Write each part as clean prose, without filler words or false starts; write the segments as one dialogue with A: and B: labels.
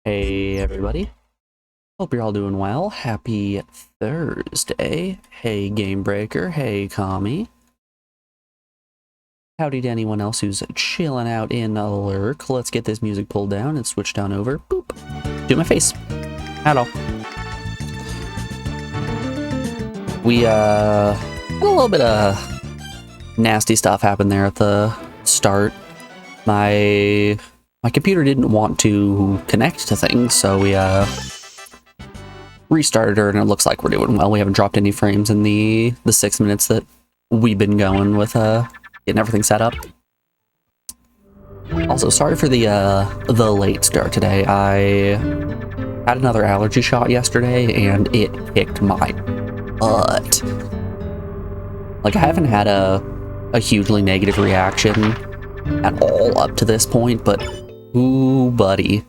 A: Hey everybody, hope you're all doing well. Happy Thursday. Hey Game Breaker, hey Kami. Howdy to anyone else who's chilling out in a lurk. Let's get this music pulled down and switch down over. Boop. To my face. Hello. We had a little bit of nasty stuff happen there at the start. My computer didn't want to connect to things, so we restarted her, and it looks like we're doing well. We haven't dropped any frames in the 6 minutes that we've been going with getting everything set up. Also, sorry for the late start today. I had another allergy shot yesterday, and it kicked my butt. Like, I haven't had a hugely negative reaction at all up to this point, but ooh, buddy.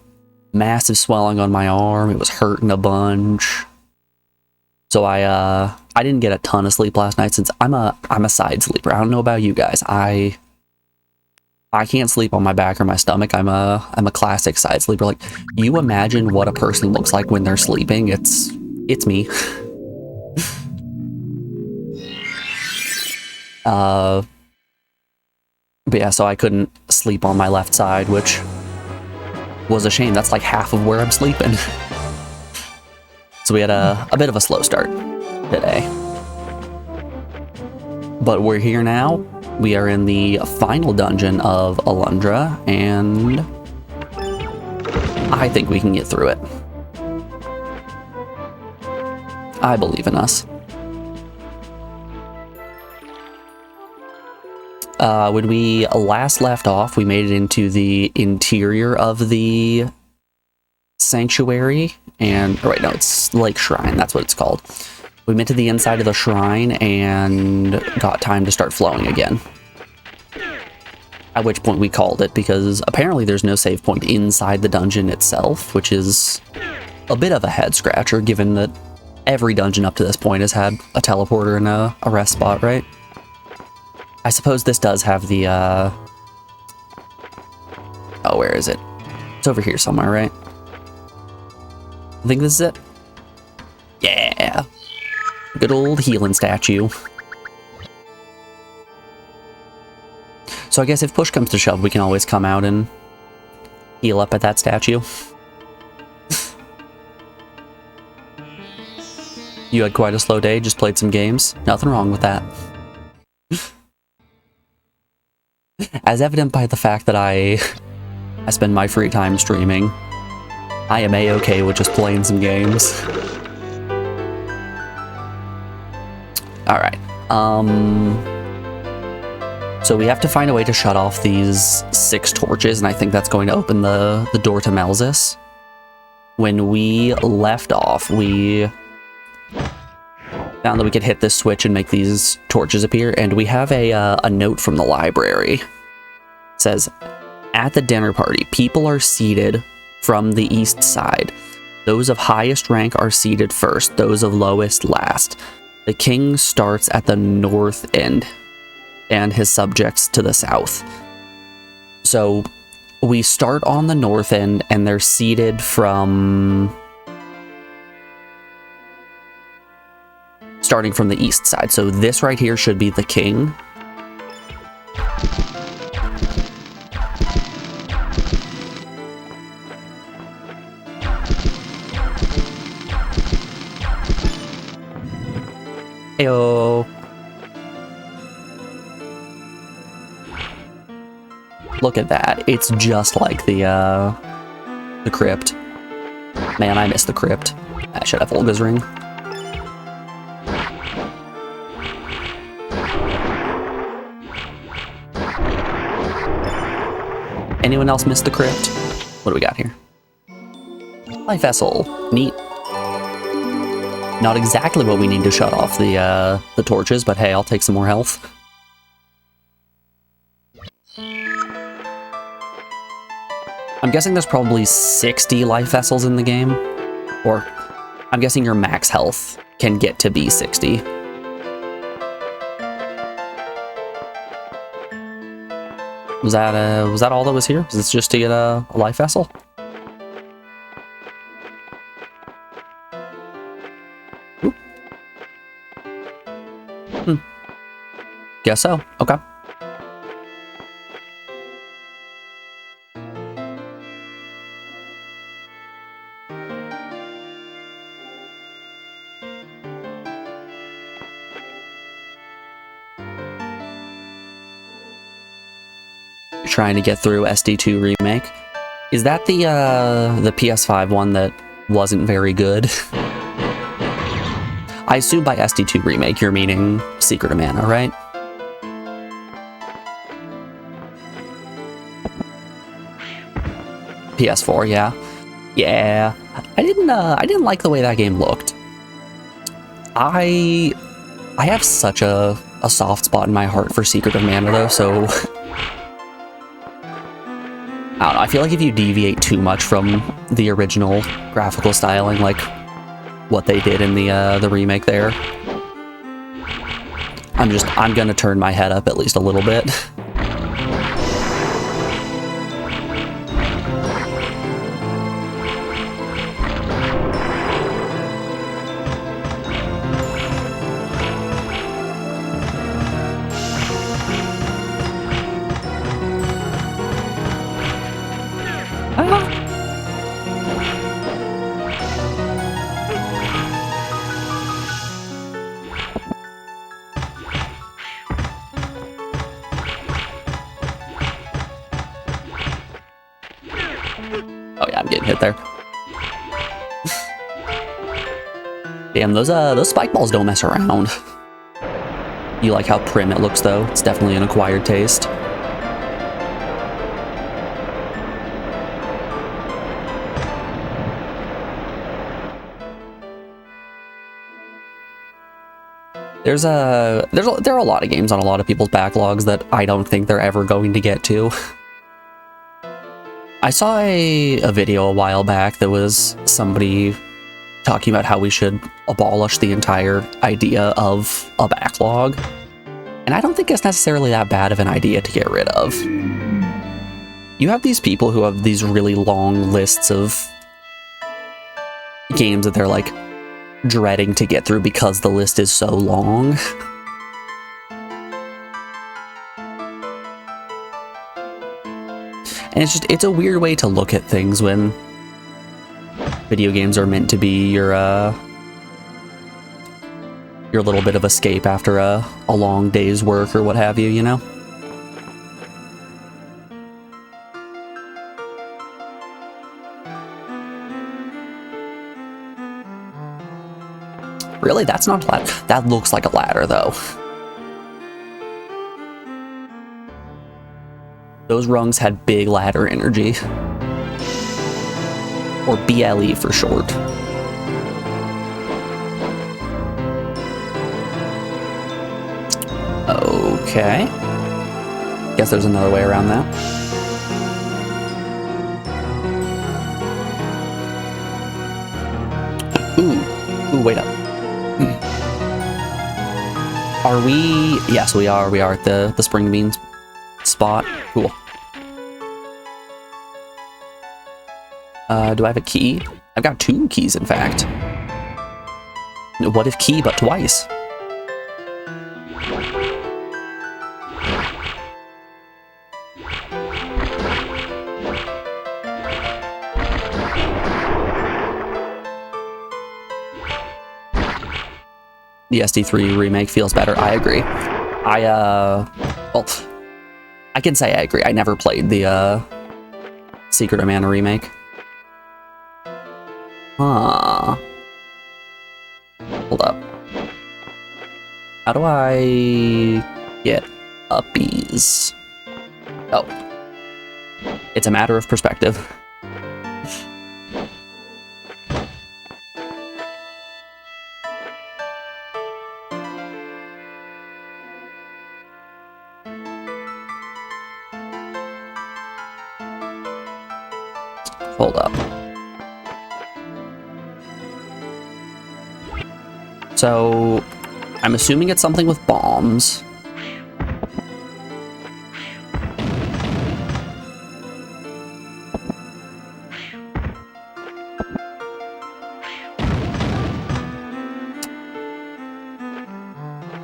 A: Massive swelling on my arm. It was hurting a bunch. So I didn't get a ton of sleep last night since I'm a side sleeper. I don't know about you guys. I can't sleep on my back or my stomach. I'm a classic side sleeper. Like, you imagine what a person looks like when they're sleeping. It's me. But yeah, so I couldn't sleep on my left side, which was a shame. That's like half of where I'm sleeping. So we had a bit of a slow start today. But we're here now. We are in the final dungeon of Alundra, and I think we can get through it. I believe in us. When we last left off, we made it into the interior of the sanctuary, and, wait, no, it's Lake Shrine, that's what it's called. We went to the inside of the shrine and got time to start flowing again. At which point we called it, because apparently there's no save point inside the dungeon itself, which is a bit of a head scratcher, given that every dungeon up to this point has had a teleporter and a rest spot, right? I suppose this does have the, oh, where is it? It's over here somewhere, right? I think this is it. Yeah! Good old healing statue. So I guess if push comes to shove, we can always come out and heal up at that statue. You had quite a slow day, just played some games. Nothing wrong with that. As evident by the fact that I spend my free time streaming, I am a-okay with just playing some games. Alright, so we have to find a way to shut off these 6 torches, and I think that's going to open the door to Melzis. When we left off, we found that we could hit this switch and make these torches appear, and we have a note from the library. It says, at the dinner party, people are seated from the east side. Those of highest rank are seated first, those of lowest last. The king starts at the north end, and his subjects to the south. So we start on the north end, and they're seated from... starting from the east side. So this right here should be the king. Heyo. Look at that. It's just like the crypt. Man, I miss the crypt. I should have Olga's ring. Anyone else miss the crypt? What do we got here? Life vessel. Neat. Not exactly what we need to shut off the torches, but hey, I'll take some more health. I'm guessing there's probably 60 life vessels in the game. Or, I'm guessing your max health can get to be 60. Was that all that was here? Was this just to get a life vessel? Guess so. Okay. Trying to get through SD2 Remake. Is that the PS5 one that wasn't very good? I assume by SD2 Remake you're meaning Secret of Mana, right? PS4, yeah. Yeah. I didn't like the way that game looked. I have such a soft spot in my heart for Secret of Mana though, so I don't know, I feel like if you deviate too much from the original graphical styling, like what they did in the remake there, I'm gonna turn my head up at least a little bit. Oh yeah, I'm getting hit there. Damn, those spike balls don't mess around. You like how prim it looks though? It's definitely an acquired taste. There are a lot of games on a lot of people's backlogs that I don't think they're ever going to get to. I saw a video a while back that was somebody talking about how we should abolish the entire idea of a backlog. And I don't think it's necessarily that bad of an idea to get rid of. You have these people who have these really long lists of games that they're like dreading to get through because the list is so long. And it's a weird way to look at things when video games are meant to be your little bit of escape after a long day's work or what have you, you know? Really? That's not a ladder. That looks like a ladder, though. Those rungs had big ladder energy. Or BLE for short. Okay. Guess there's another way around that. Ooh, wait up. Are we... Yes, we are. We are at the spring beans spot. Cool. Do I have a key? I've got 2 keys, in fact. What if key but twice? The SD3 remake feels better. I agree. Well, I can say I agree. I never played the, Secret of Mana remake. Huh. Hold up. How do I get uppies? Oh. It's a matter of perspective. Hold up. So, I'm assuming it's something with bombs.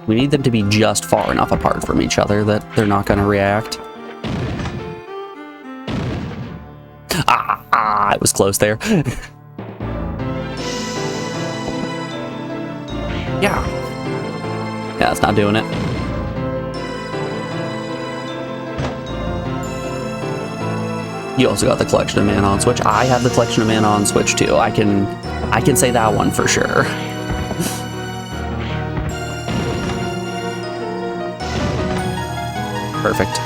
A: We need them to be just far enough apart from each other that they're not going to react. It was close there. Yeah. Yeah, it's not doing it. You also got the collection of mana on Switch. I have the collection of mana on Switch too. I can say that one for sure. Perfect.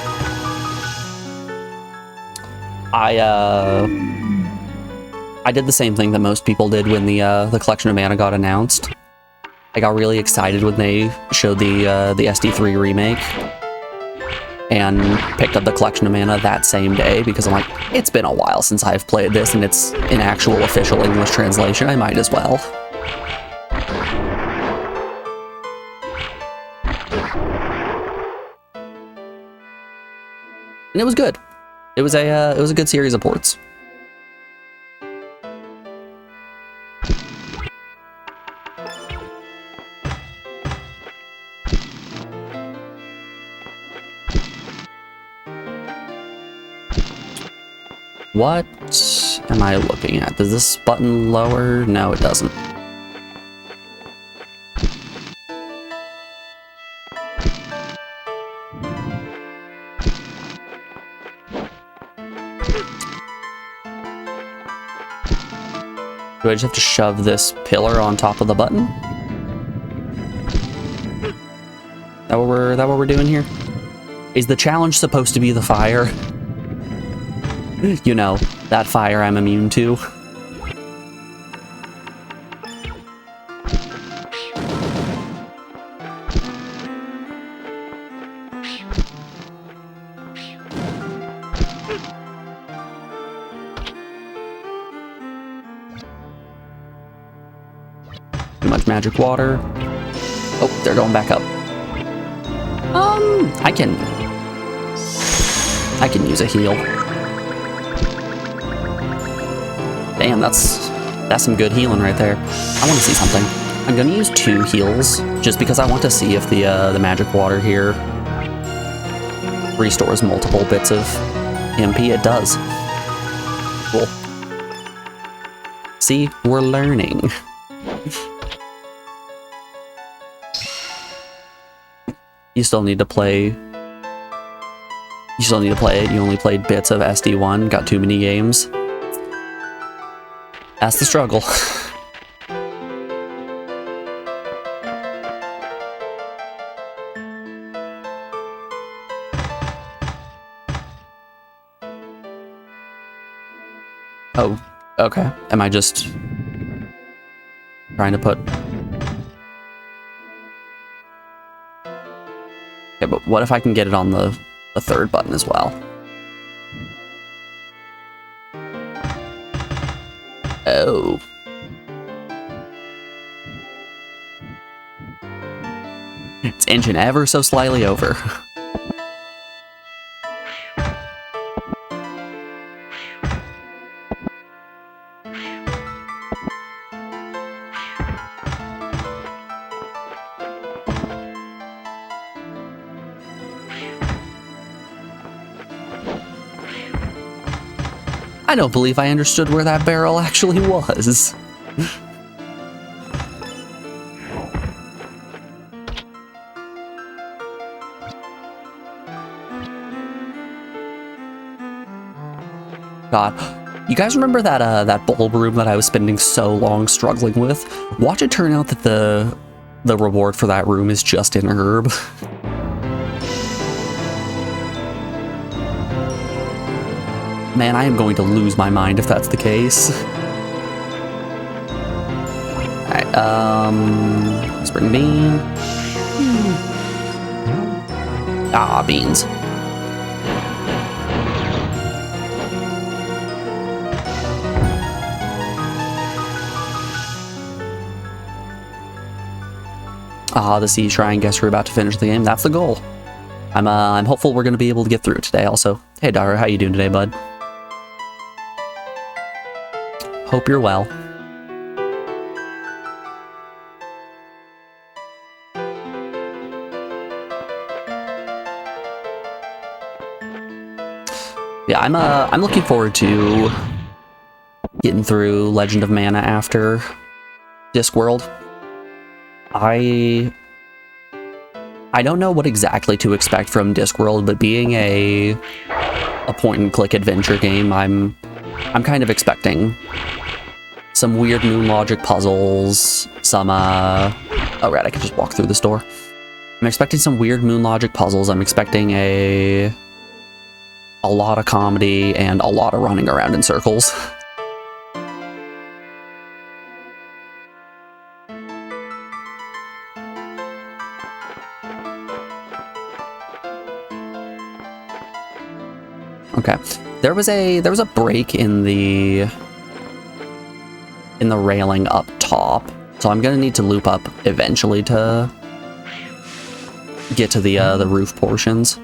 A: I did the same thing that most people did when the collection of mana got announced. I got really excited when they showed the SD3 remake and picked up the collection of mana that same day because I'm like, it's been a while since I've played this and it's an actual official English translation. I might as well. And it was good. It was a good series of ports. What am I looking at? Does this button lower? No, it doesn't. Do I just have to shove this pillar on top of the button? That what we're doing here? Is the challenge supposed to be the fire? You know, that fire I'm immune to. Too much magic water. Oh, they're going back up. I can use a heal. Damn, that's some good healing right there. I want to see something. I'm gonna use 2 heals just because I want to see if the magic water here restores multiple bits of MP. It does. Cool. See, we're learning. You still need to play. You still need to play it. You only played bits of SD1. Got too many games. That's the struggle. Oh, okay. Am I just trying to put... Okay, but what if I can get it on the 3rd button as well? Oh. It's inching ever so slightly over. I don't believe I understood where that barrel actually was. God, you guys remember that that bulb room that I was spending so long struggling with? Watch it turn out that the reward for that room is just an herb. Man, I am going to lose my mind if that's the case. Alright, spring bean. Ah, beans. Ah, the Sea Shrine. Guess we're about to finish the game. That's the goal. I'm hopeful we're going to be able to get through it today also. Hey, Dara, how you doing today, bud? Hope you're well. Yeah, I'm looking forward to getting through Legend of Mana after Discworld. I don't know what exactly to expect from Discworld, but being a point-and-click adventure game, I'm kind of expecting some weird moon logic puzzles, some oh right, I can just walk through this door. I'm expecting some weird moon logic puzzles. I'm expecting a lot of comedy and a lot of running around in circles. Okay, there was a break in the railing up top, so I'm gonna need to loop up eventually to get to the roof portions.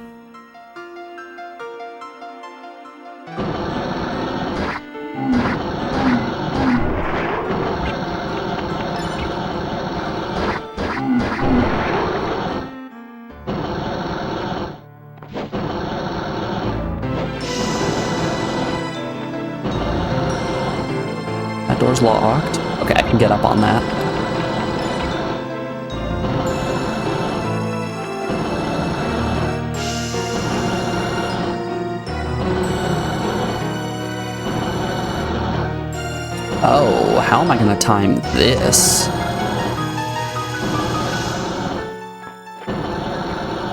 A: That door's locked. Okay, I can get up on that. Oh, how am I gonna time this?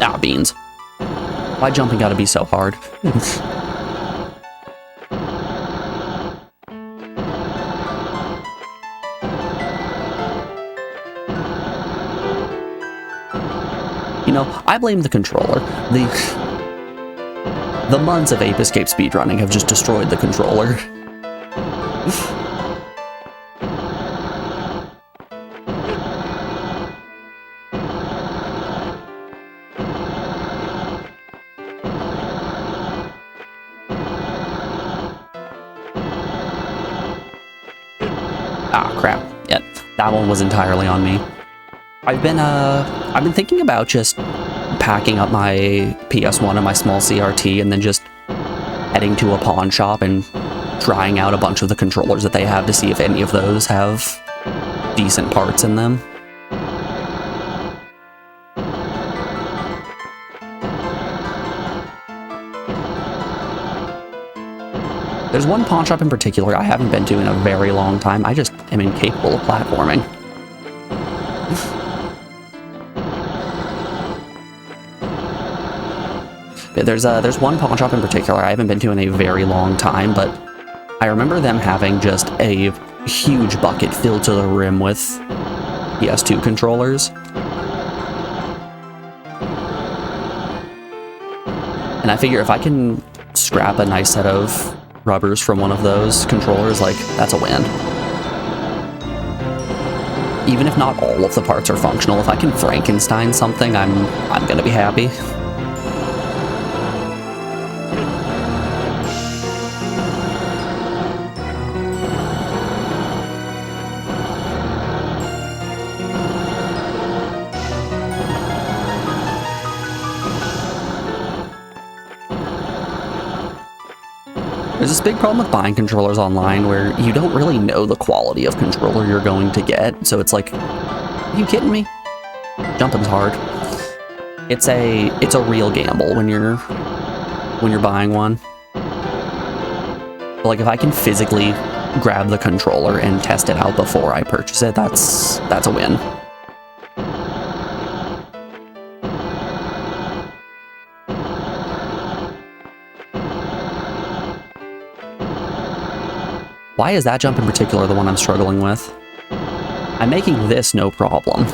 A: Ah, beans. Why jumping gotta be so hard? You know, I blame the controller. The months of Ape Escape speedrunning have just destroyed the controller. Ah, crap. Yeah, that one was entirely on me. I've been thinking about just packing up my ps1 and my small CRT and then just heading to a pawn shop and trying out a bunch of the controllers that they have to see if any of those have decent parts in them. There's one pawn shop in particular I haven't been to in a very long time. I just am incapable of platforming. There's one pawn shop in particular I haven't been to in a very long time, but I remember them having just a huge bucket filled to the rim with PS2 controllers. And I figure if I can scrap a nice set of rubbers from one of those controllers, like, that's a win. Even if not all of the parts are functional, if I can Frankenstein something, I'm gonna be happy. There's this big problem with buying controllers online where you don't really know the quality of controller you're going to get, so it's like, are you kidding me? Jumping's hard. It's a real gamble when you're buying one. But like, if I can physically grab the controller and test it out before I purchase it, that's a win. Why is that jump in particular the one I'm struggling with? I'm making this no problem.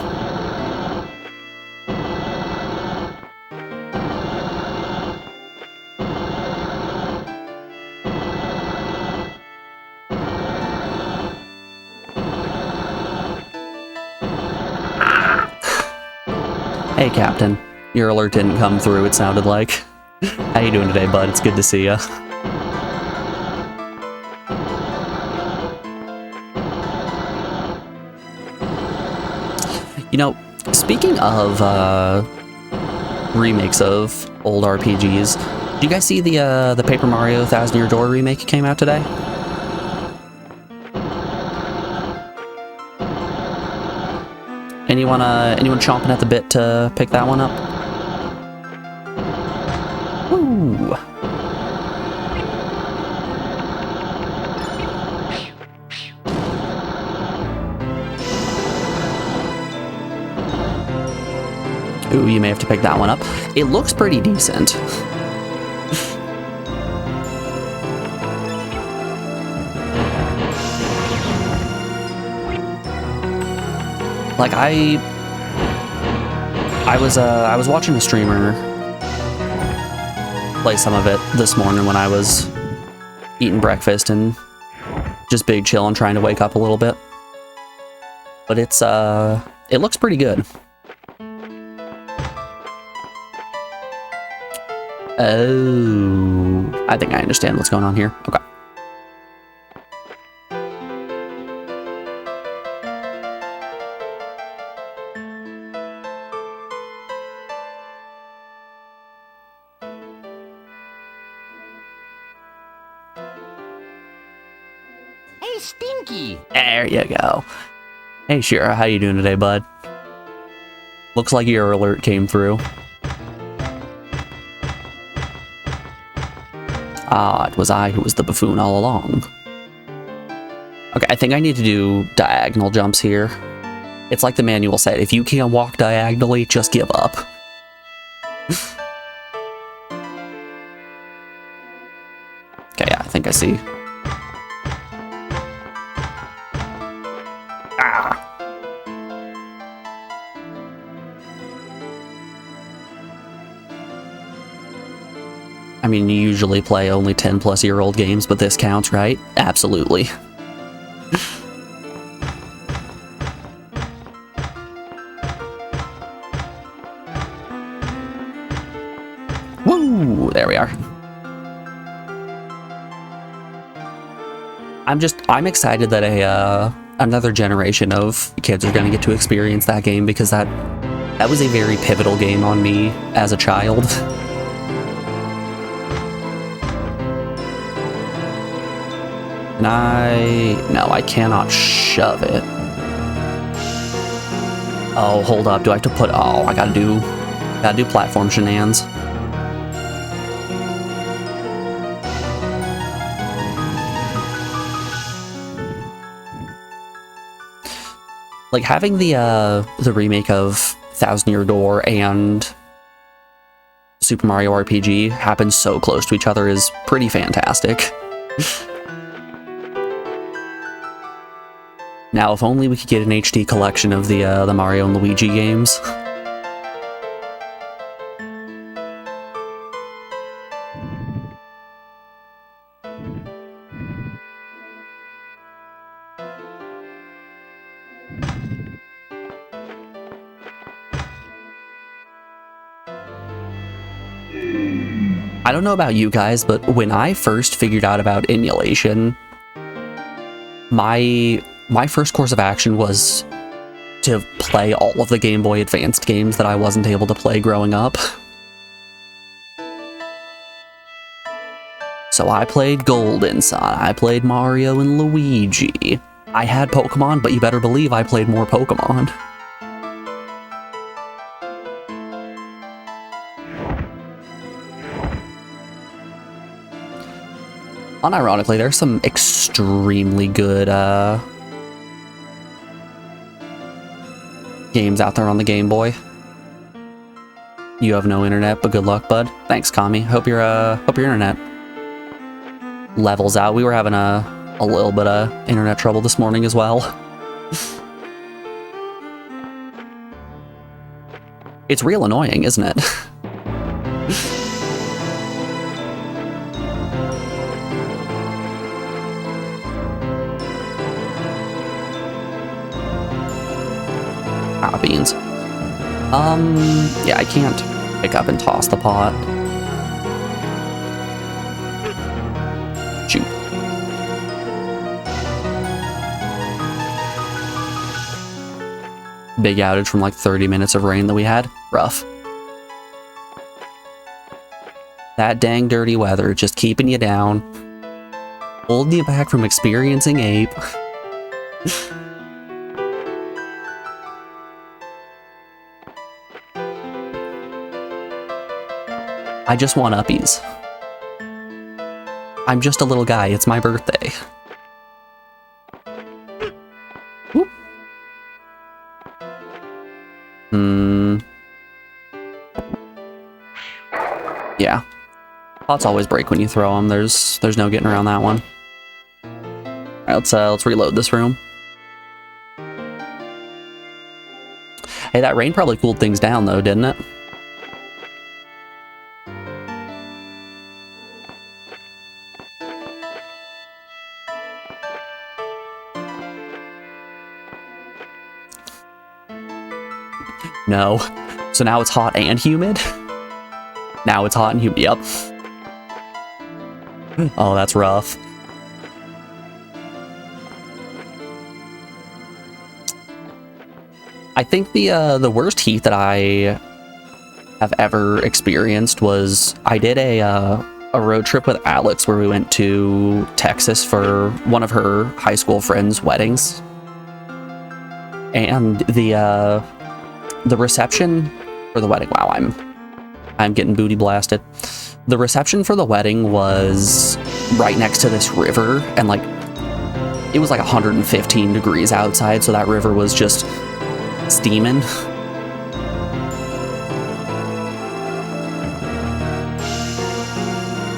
A: Hey, Captain. Your alert didn't come through, it sounded like. How you doing today, bud? It's good to see ya. You know, speaking of remakes of old RPGs, Did you guys see the Paper Mario Thousand Year Door remake came out today? Anyone chomping at the bit to pick that one up? Woo! Ooh, you may have to pick that one up. It looks pretty decent. Like I was watching a streamer play some of it this morning when I was eating breakfast and just big chillin', trying to wake up a little bit. But it looks pretty good. Oh, I think I understand what's going on here. Okay.
B: Hey, Stinky!
A: There you go. Hey, Shira, how you doing today, bud? Looks like your alert came through. Ah, it was I who was the buffoon all along. Okay, I think I need to do diagonal jumps here. It's like the manual said, if you can't walk diagonally, just give up. Okay, yeah, I think I see. Ah! I mean, you usually play only 10-plus-year-old games, but this counts, right? Absolutely. Woo! There we are. I'm excited that another generation of kids are gonna get to experience that game, because that was a very pivotal game on me as a child. And no, I cannot shove it. Oh, hold up, do I have to put, oh, I gotta do platform shenanigans. Like, having the remake of Thousand Year Door and Super Mario RPG happen so close to each other is pretty fantastic. Now, if only we could get an HD collection of the Mario and Luigi games. I don't know about you guys, but when I first figured out about emulation, my first course of action was to play all of the Game Boy Advanced games that I wasn't able to play growing up. So I played Golden Sun, I played Mario and Luigi. I had Pokemon, but you better believe I played more Pokemon. Unironically, there's some extremely good games out there on the Game Boy. You have no internet, but good luck, bud. Thanks, Kami. Hope your internet levels out. We were having a little bit of internet trouble this morning as well. It's real annoying, isn't it? Beans. Yeah, I can't pick up and toss the pot. Shoot. Big outage from like 30 minutes of rain that we had. Rough. That dang dirty weather just keeping you down. Holding you back from experiencing ape. I just want uppies. I'm just a little guy. It's my birthday. Whoop. Yeah. Pots always break when you throw them. There's no getting around that one. Alright, let's reload this room. Hey, that rain probably cooled things down though, didn't it? No. So now it's hot and humid? Now it's hot and humid. Yep. Oh, that's rough. I think the worst heat that I have ever experienced was I did a road trip with Alex where we went to Texas for one of her high school friends' weddings. And the reception for the wedding, wow, I'm getting booty blasted. The reception for the wedding was right next to this river, and like it was like 115 degrees outside, so that river was just steaming.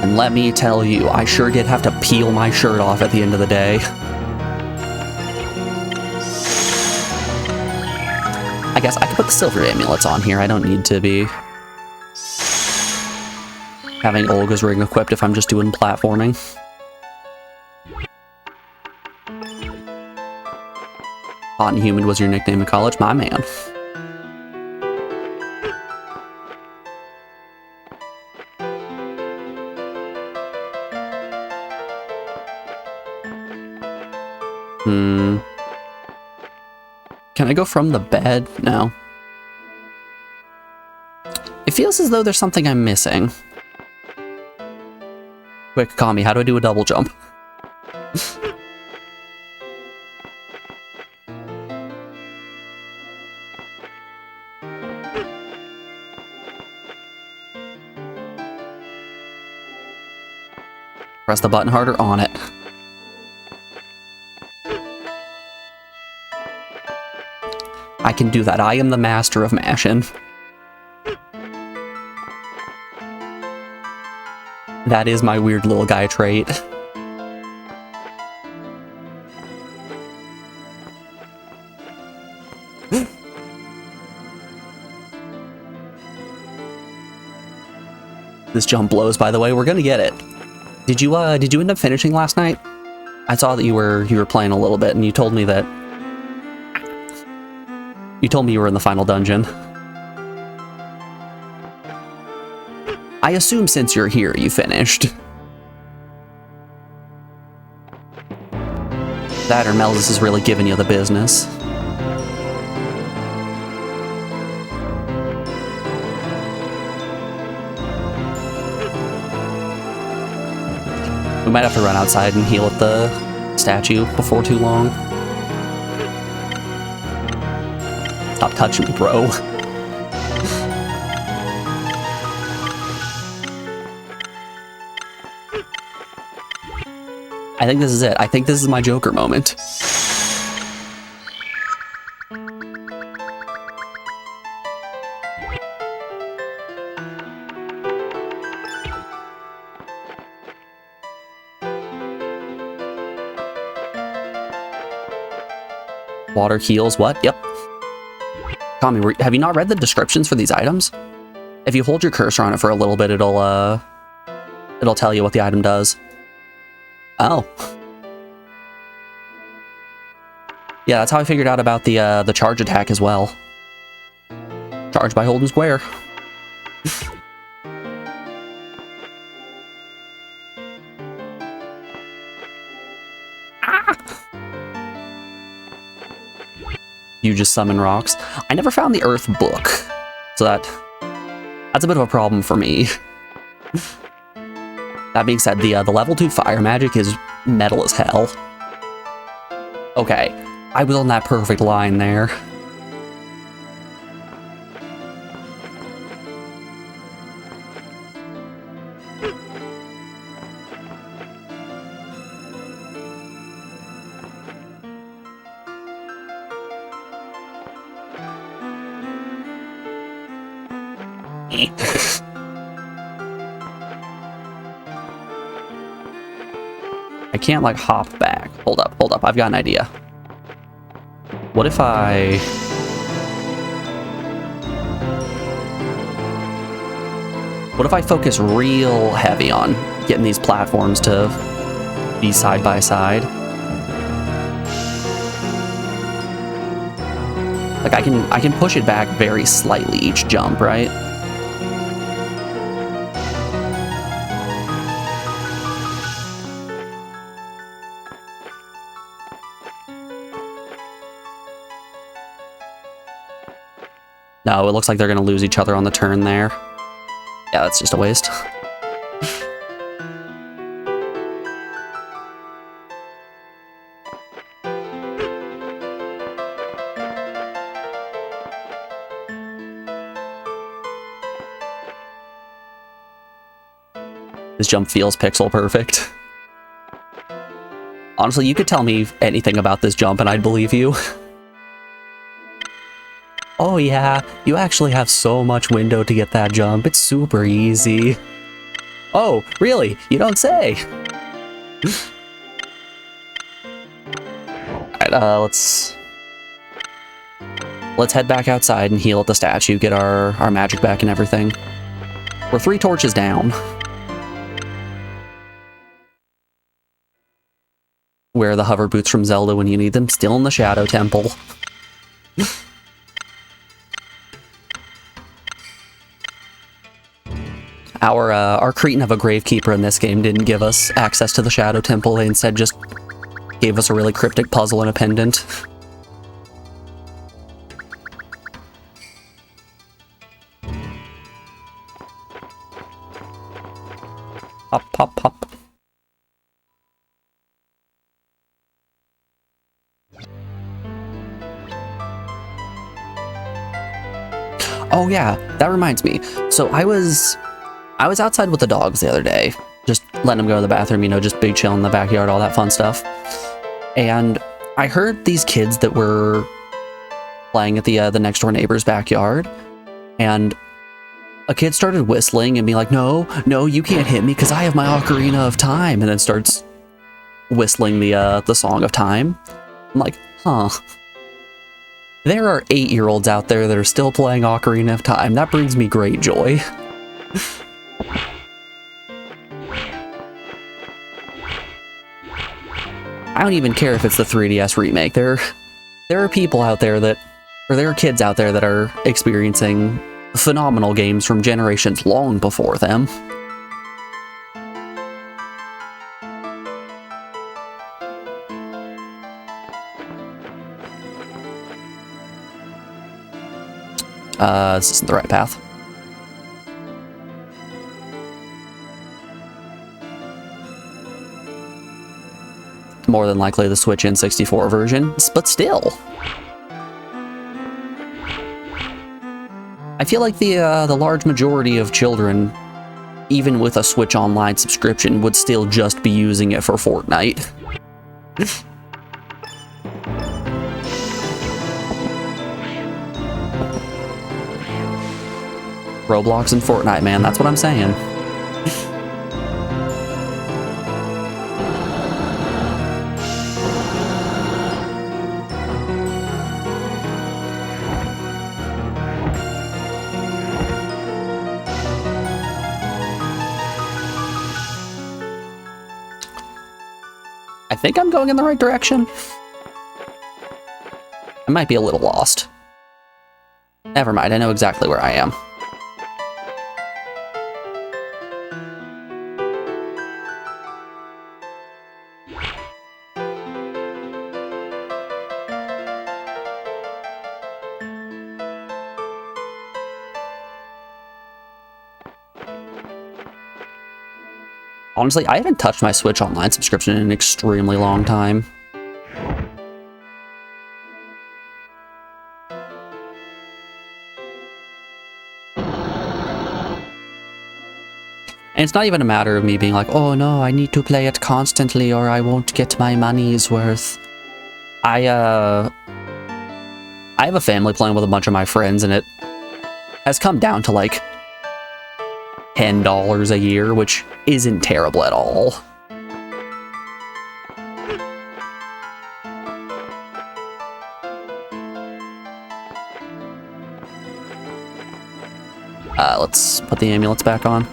A: And let me tell you, I sure did have to peel my shirt off at the end of the day. I guess I could put the silver amulets on here. I don't need to be having Olga's ring equipped if I'm just doing platforming. Hot and Humid was your nickname in college? My man. Can I go from the bed? No. It feels as though there's something I'm missing. Quick, Kami, how do I do a double jump? Press the button harder, on it. I can do that. I am the master of mashing. That is my weird little guy trait. This jump blows, by the way. We're gonna get it. Did you end up finishing last night? I saw that you were playing a little bit, and you told me that you were in the final dungeon. I assume since you're here, you finished. That or Meldus is really giving you the business. We might have to run outside and heal at the statue before too long. Stop touching me, bro. I think this is it. I think this is my Joker moment. Water heals what? Yep. Kami, have you not read the descriptions for these items? If you hold your cursor on it for a little bit, it'll tell you what the item does. Oh. Yeah, that's how I figured out about the charge attack as well. Charge by holding square. You just summon rocks. I never found the Earth book, so that's a bit of a problem for me. That being said, the level 2 fire magic is metal as hell. Okay, I was on that perfect line there. I can't, like, hop back. Hold up, I've got an idea. What if I... What if I focus real heavy on getting these platforms to be side by side? Like, I can push it back very slightly each jump, right? No, it looks like they're gonna lose each other on the turn there. Yeah, that's just a waste. This jump feels pixel perfect. Honestly, you could tell me anything about this jump and I'd believe you. Oh yeah, you actually have so much window to get that jump. It's super easy. Oh, really? You don't say. Alright, let's head back outside and heal at the statue, get our magic back and everything. We're 3 torches down. Where are the hover boots from Zelda when you need them? Still in the Shadow Temple. Our Cretan of a Gravekeeper in this game didn't give us access to the Shadow Temple. They instead just gave us a really cryptic puzzle and a pendant. Pop, pop, pop. Oh yeah, that reminds me. So I was outside with the dogs the other day, just letting them go to the bathroom, you know, just big chill in the backyard, all that fun stuff. And I heard these kids that were playing at the next door neighbor's backyard, and a kid started whistling and being like, no, you can't hit me because I have my Ocarina of Time, and then starts whistling the Song of Time. I'm like, huh. There are 8-year-olds out there that are still playing Ocarina of Time. That brings me great joy. I don't even care if it's the 3DS remake. There are people out there that, or there are kids out there that are experiencing phenomenal games from generations long before them. This isn't the right path. More than likely the Switch N64 version, but still. I feel like the large majority of children, even with a Switch Online subscription, would still just be using it for Fortnite. Roblox and Fortnite, man, that's what I'm saying. I think I'm going in the right direction. I might be a little lost. Never mind, I know exactly where I am. Honestly, I haven't touched my Switch Online subscription in an extremely long time. And it's not even a matter of me being like, oh no, I need to play it constantly or I won't get my money's worth. I have a family plan with a bunch of my friends, and it has come down to like $10 a year, which isn't terrible at all. Let's put the amulets back on.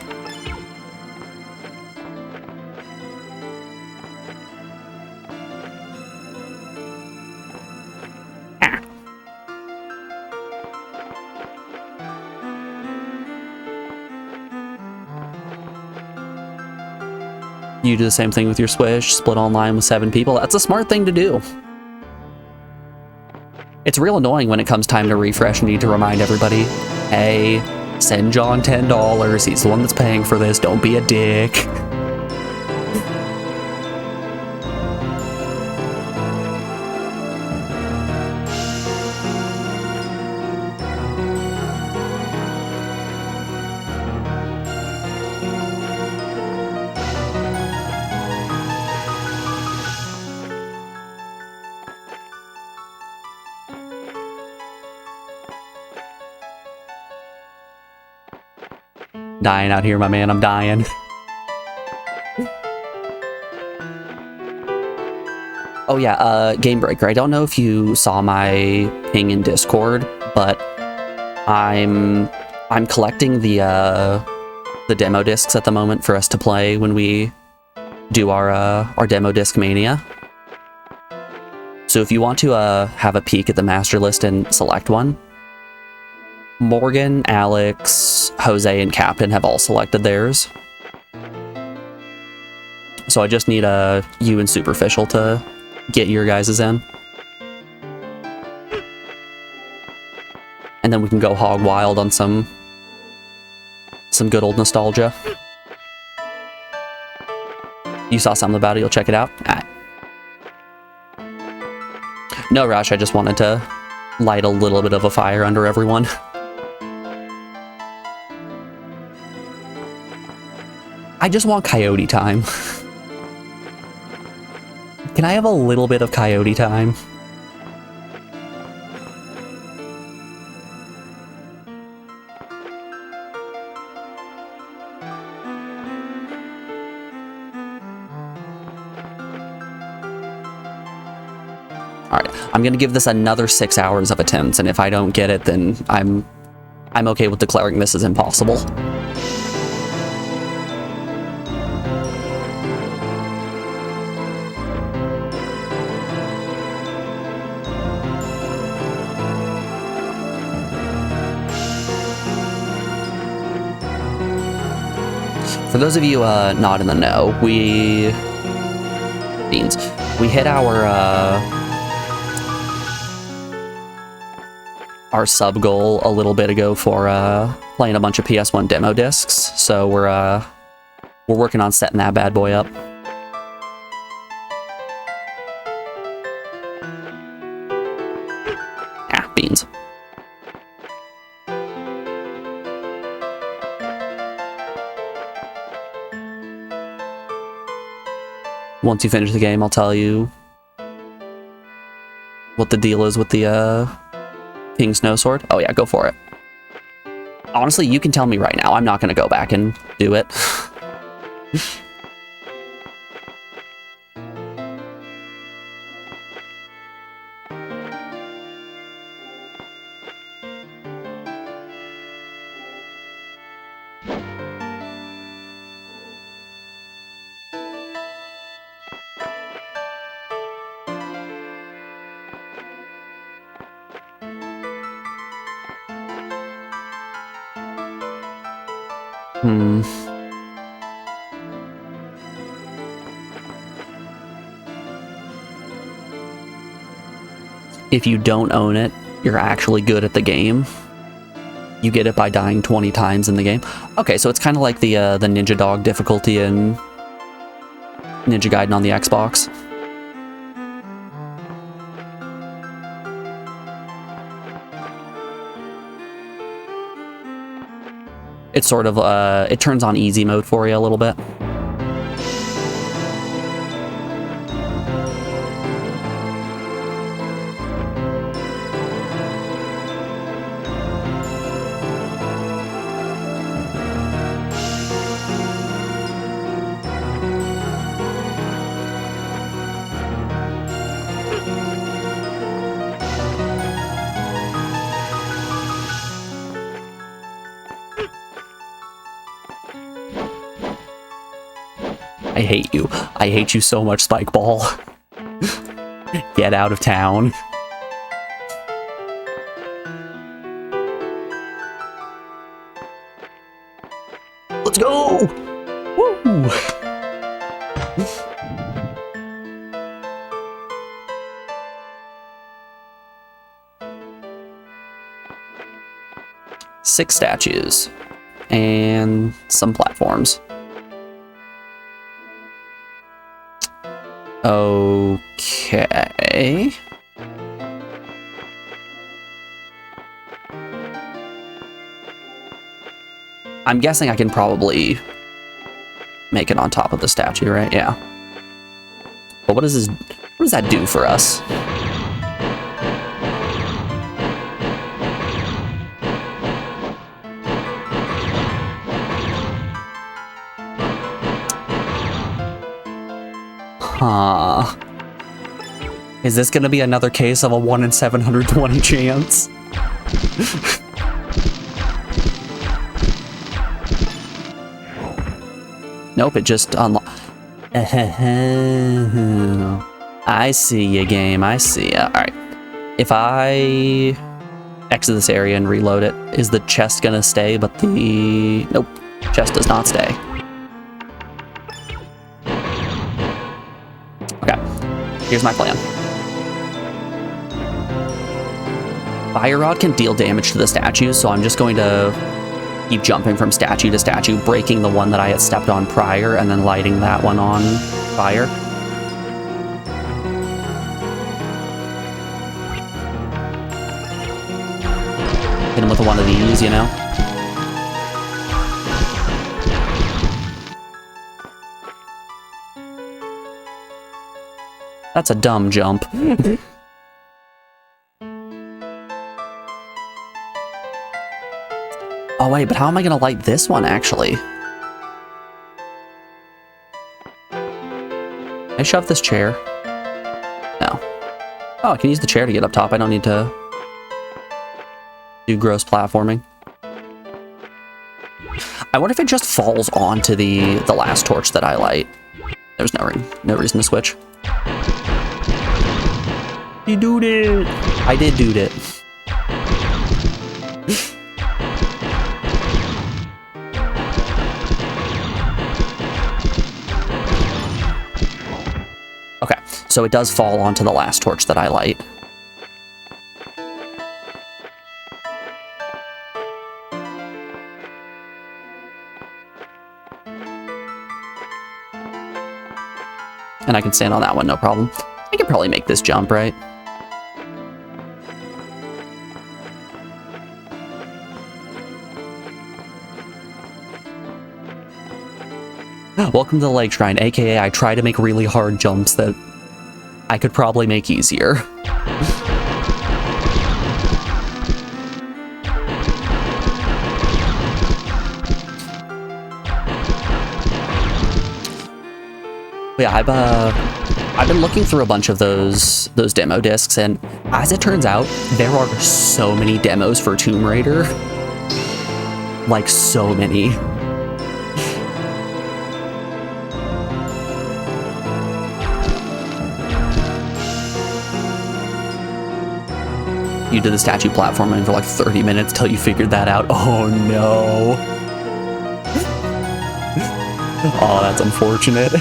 A: You do the same thing with your Switch, split online with 7 people. That's a smart thing to do. It's real annoying when it comes time to refresh and need to remind everybody, hey, send John $10. He's the one that's paying for this. Don't be a dick. Dying out here, my man. I'm dying. Oh yeah, Game Breaker. I don't know if you saw my ping in Discord, but I'm collecting the demo discs at the moment for us to play when we do our demo disc mania. So if you want to have a peek at the master list and select one, Morgan, Alex, Jose, and Captain have all selected theirs. So I just need you and Superficial to get your guys's in. And then we can go hog wild on some good old nostalgia. You saw something about it, you'll check it out? Alright. No rush, I just wanted to light a little bit of a fire under everyone. I just want coyote time. Can I have a little bit of coyote time? Alright, I'm gonna give this another 6 hours of attempts, and if I don't get it, then I'm okay with declaring this as impossible. For those of you not in the know, we hit our sub goal a little bit ago for playing a bunch of PS1 demo discs. So we're working on setting that bad boy up. Ah, beans. Once you finish the game, I'll tell you what the deal is with the King Snowsword. Oh yeah, go for it. Honestly, you can tell me right now. I'm not going to go back and do it. If you don't own it, you're actually good at the game. You get it by dying 20 times in the game. Okay, so it's kind of like the Ninja Dog difficulty in Ninja Gaiden on the Xbox. It's sort of, it turns on easy mode for you a little bit. I hate you. I hate you so much, Spike Ball. Get out of town. Let's go! Woo! Six statues. And some platforms. Okay. I'm guessing I can probably make it on top of the statue, right? Yeah. But what does that do for us? Huh. Is this gonna be another case of a 1 in 720 chance? Nope, it just unlocked. I see ya, game. I see ya. Alright. If I exit this area and reload it, is the chest gonna stay, but the... Nope. Chest does not stay. Here's my plan. Fire Rod can deal damage to the statues, so I'm just going to keep jumping from statue to statue, breaking the one that I had stepped on prior, and then lighting that one on fire. Hit him with one of these, you know? That's a dumb jump. Oh wait, but how am I gonna light this one, actually? Can I shove this chair? No. Oh, I can use the chair to get up top. I don't need to do gross platforming. I wonder if it just falls onto the last torch that I light. There's no reason to switch. You did it! I did do it. Okay, so it does fall onto the last torch that I light. And I can stand on that one, no problem. I can probably make this jump, right? Welcome to the Lake Shrine, aka I try to make really hard jumps that I could probably make easier. Yeah, I've been looking through a bunch of those demo discs, and as it turns out, there are so many demos for Tomb Raider. Like, so many. You did the statue platforming for like 30 minutes till you figured that out. Oh no. Oh, that's unfortunate.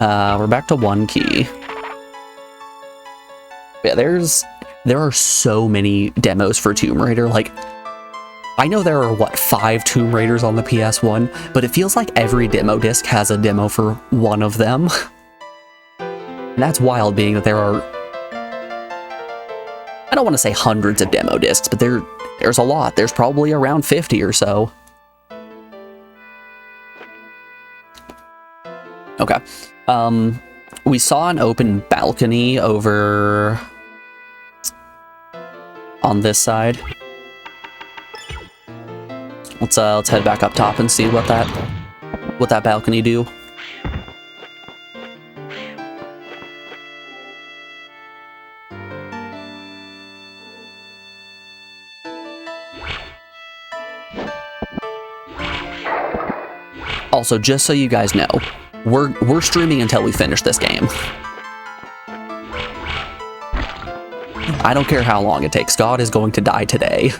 A: We're back to one key. Yeah, there are so many demos for Tomb Raider. Like, I know there are, what, 5 Tomb Raiders on the PS1, but it feels like every demo disc has a demo for one of them. And that's wild, being that there are, I don't want to say hundreds of demo discs, but there's a lot. There's probably around 50 or so. Okay. We saw an open balcony over on this side. Let's head back up top and see what that balcony do. Also, just so you guys know, we're streaming until we finish this game. I don't care how long it takes. God is going to die today.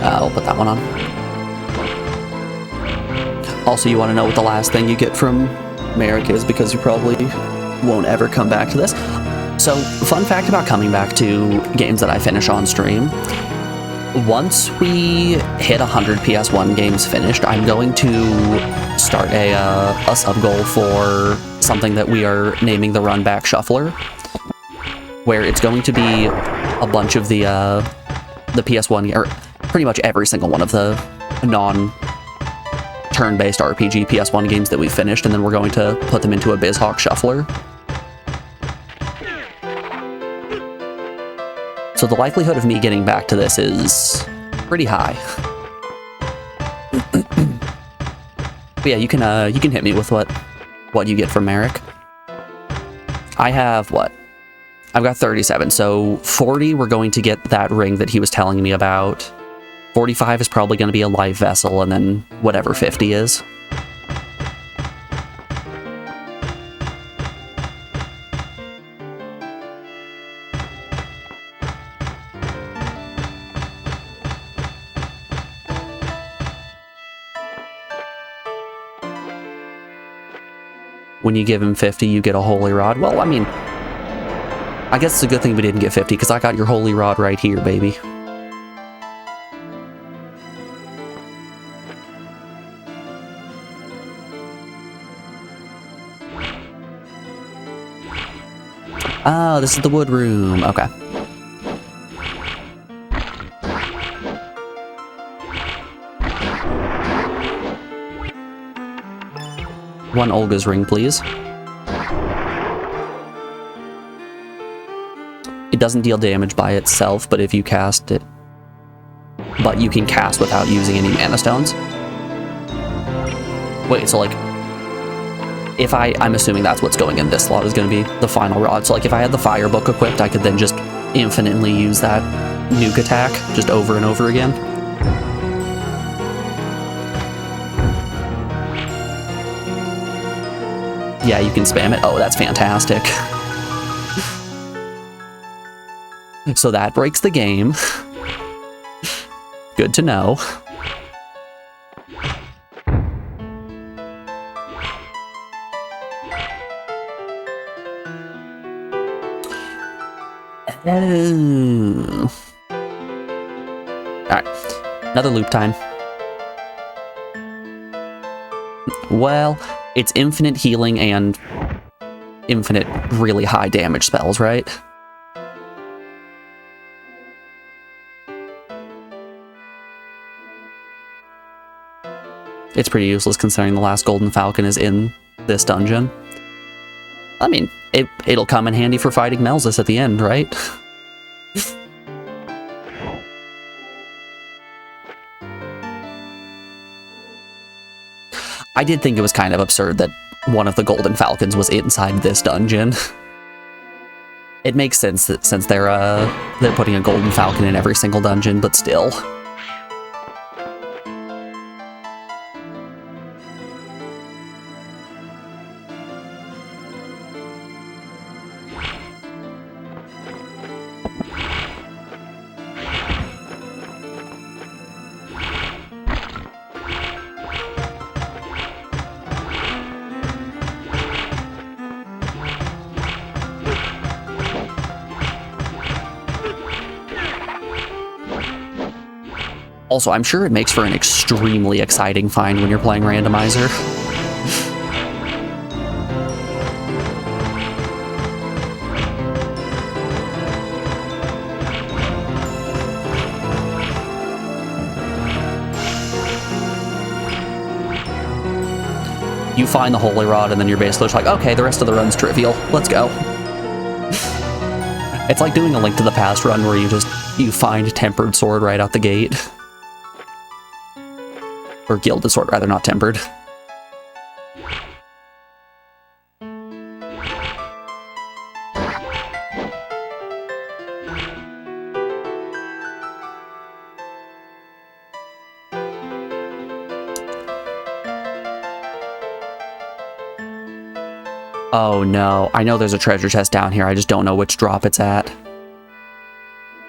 A: I'll put that one on. Also, you want to know what the last thing you get from Merrick is, because you probably won't ever come back to this. So, fun fact about coming back to games that I finish on stream. Once we hit 100 PS1 games finished, I'm going to start a sub-goal for something that we are naming the Run Back Shuffler, where it's going to be a bunch of the PS1, or pretty much every single one of the non-turn-based RPG PS1 games that we finished, and then we're going to put them into a BizHawk Shuffler. So the likelihood of me getting back to this is pretty high. But yeah, you can hit me with what you get from Merrick. I have what? I've got 37, so 40 we're going to get that ring that he was telling me about. 45 is probably going to be a live vessel, and then whatever 50 is. When you give him 50, you get a holy rod. Well, I mean, I guess it's a good thing we didn't get 50, because I got your holy rod right here, baby. Oh, this is the wood room. Okay. One Olga's ring, please. It doesn't deal damage by itself, but if you cast it... But you can cast without using any mana stones. Wait, so like... If I'm assuming that's what's going in this slot is going to be the final rod. So like if I had the fire book equipped, I could then just infinitely use that nuke attack just over and over again. Yeah, you can spam it. Oh, that's fantastic. So that breaks the game. Good to know. Oh. Alright, another loop time. Well, it's infinite healing and infinite really high damage spells, right? It's pretty useless considering the last Golden Falcon is in this dungeon. I mean, it'll come in handy for fighting Melzus at the end, right? I did think it was kind of absurd that one of the Golden Falcons was inside this dungeon. It makes sense that since they're putting a golden falcon in every single dungeon, but still. Also, I'm sure it makes for an extremely exciting find when you're playing randomizer. You find the Holy Rod, and then you're basically just like, okay, the rest of the run's trivial. Let's go. It's like doing a Link to the Past run where you find Tempered Sword right out the gate. Or Gilded Sword, rather, not Tempered. Oh no, I know there's a treasure chest down here, I just don't know which drop it's at.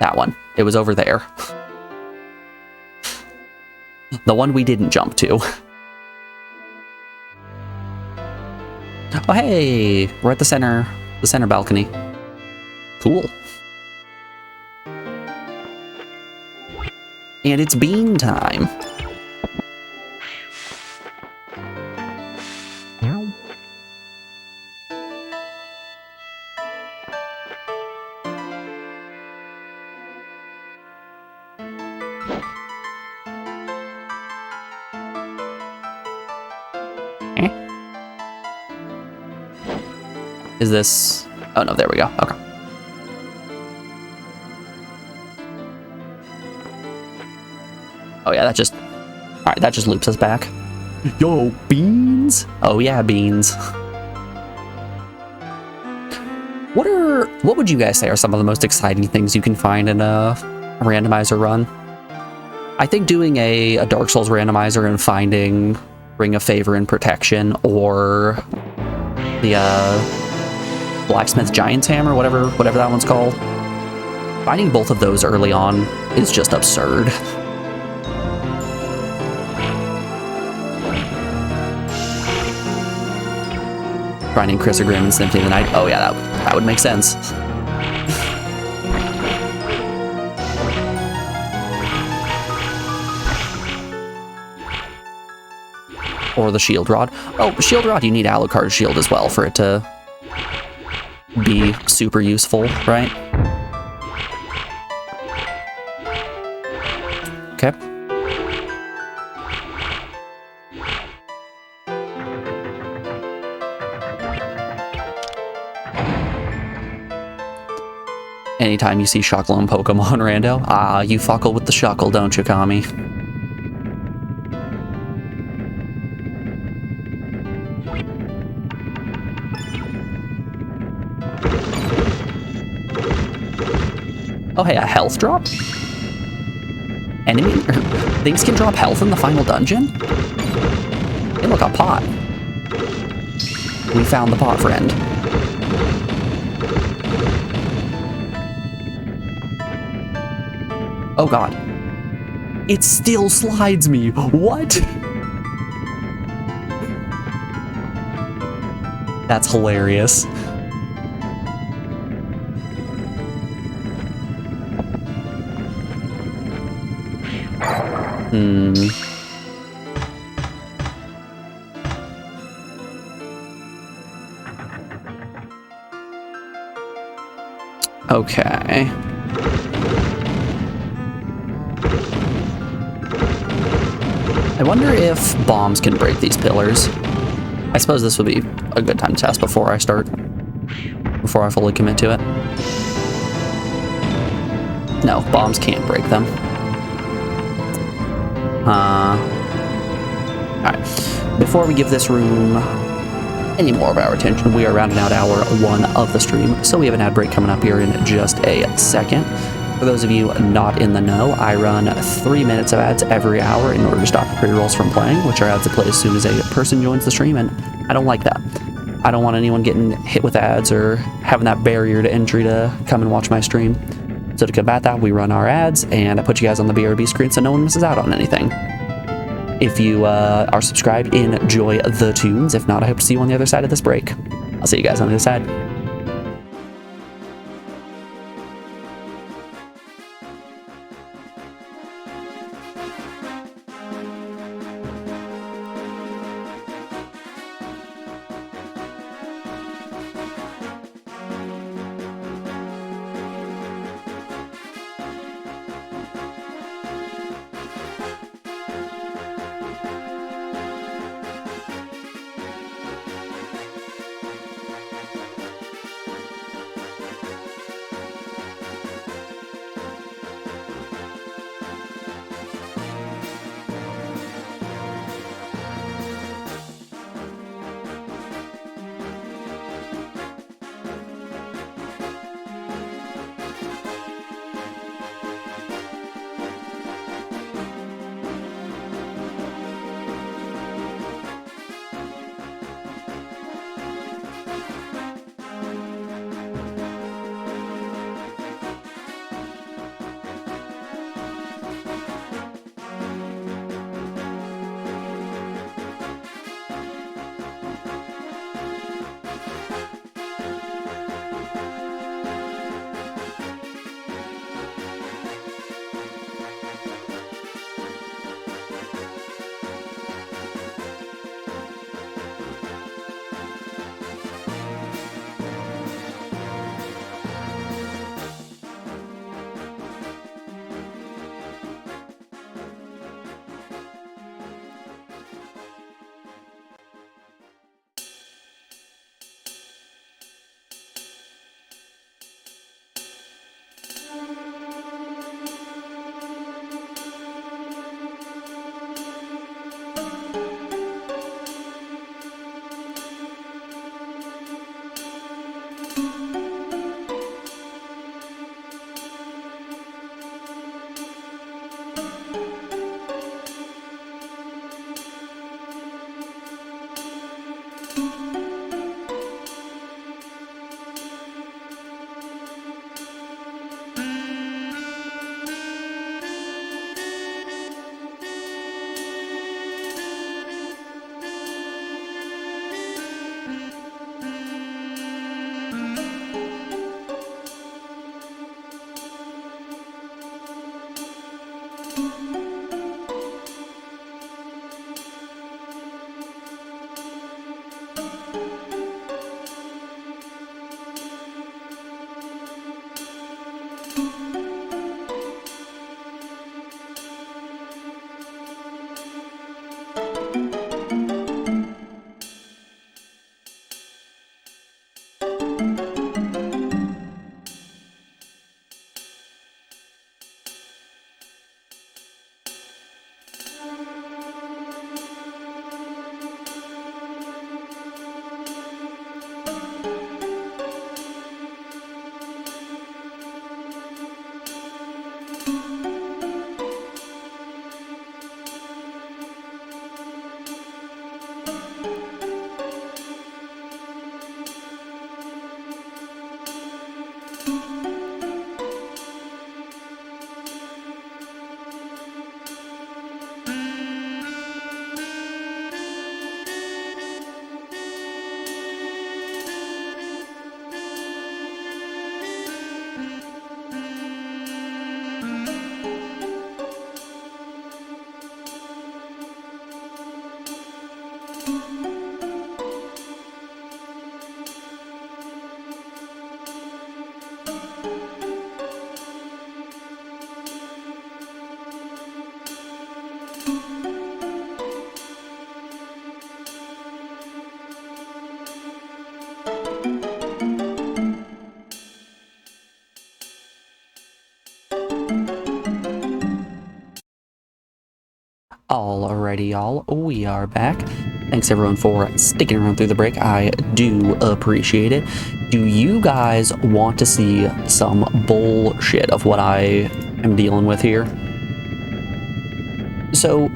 A: That one. It was over there. The one we didn't jump to. Oh hey! We're at the center balcony. Cool. And it's bean time. Is this... Oh no, there we go. Okay. Oh yeah, that just... Alright, that just loops us back. Yo, beans! Oh yeah, beans. What would you guys say are some of the most exciting things you can find in a randomizer run? I think doing a Dark Souls randomizer and finding Ring of Favor and Protection, or the Blacksmith Giant's Hammer, whatever that one's called. Finding both of those early on is just absurd. Finding Chrysogrim and Symphony of the Night. Oh yeah, that would make sense. Or the Shield Rod. Oh, Shield Rod, you need Alucard's Shield as well for it to be super useful, right? Okay. Anytime you see Shuckle Pokemon rando, you fuckle with the Shuckle, don't you, Kami? Oh hey, a health drop? Enemy... Things can drop health in the final dungeon? Hey look, a pot. We found the pot, friend. Oh god. It still slides me. What? That's hilarious. Okay. I wonder if bombs can break these pillars. I suppose this would be a good time to test before I fully commit to it. No, bombs can't break them. Alright. Before we give this room any more of our attention, we are rounding out hour 1 of the stream, so we have an ad break coming up here in just a second. For those of you not in the know, I run 3 minutes of ads every hour in order to stop pre-rolls from playing, which are ads that play as soon as a person joins the stream, and I don't like that. I don't want anyone getting hit with ads or having that barrier to entry to come and watch my stream. So to combat that, we run our ads, and I put you guys on the BRB screen so no one misses out on anything. If you are subscribed, enjoy the tunes. If not, I hope to see you on the other side of this break. I'll see you guys on the other side. Alrighty, y'all, we are back. Thanks everyone for sticking around through the break. I do appreciate it. Do you guys want to see some bullshit of what I am dealing with here? So,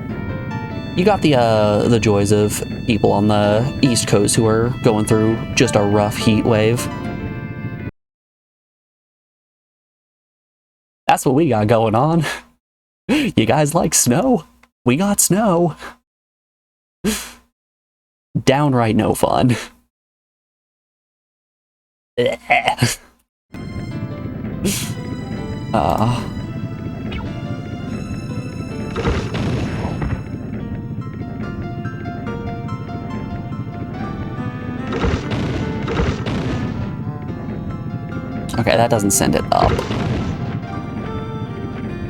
A: you got the joys of people on the East Coast who are going through just a rough heat wave. That's what we got going on. You guys like snow? We got snow. Downright no fun. Okay, that doesn't send it up.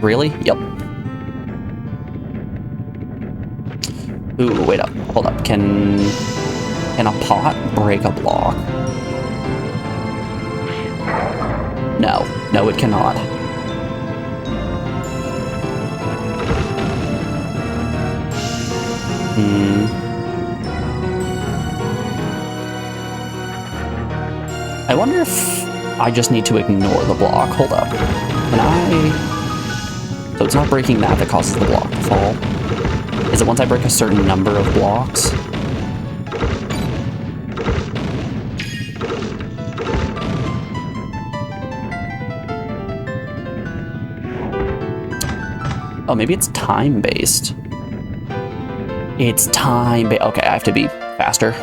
A: Really? Yep. Ooh, wait up. Hold up. Can a pot break a block? No. No, it cannot. I wonder if I just need to ignore the block. Hold up. Can I... So it's not breaking that causes the block to fall. Is it once I break a certain number of blocks? Oh, maybe it's time-based. It's time-based. Okay, I have to be faster.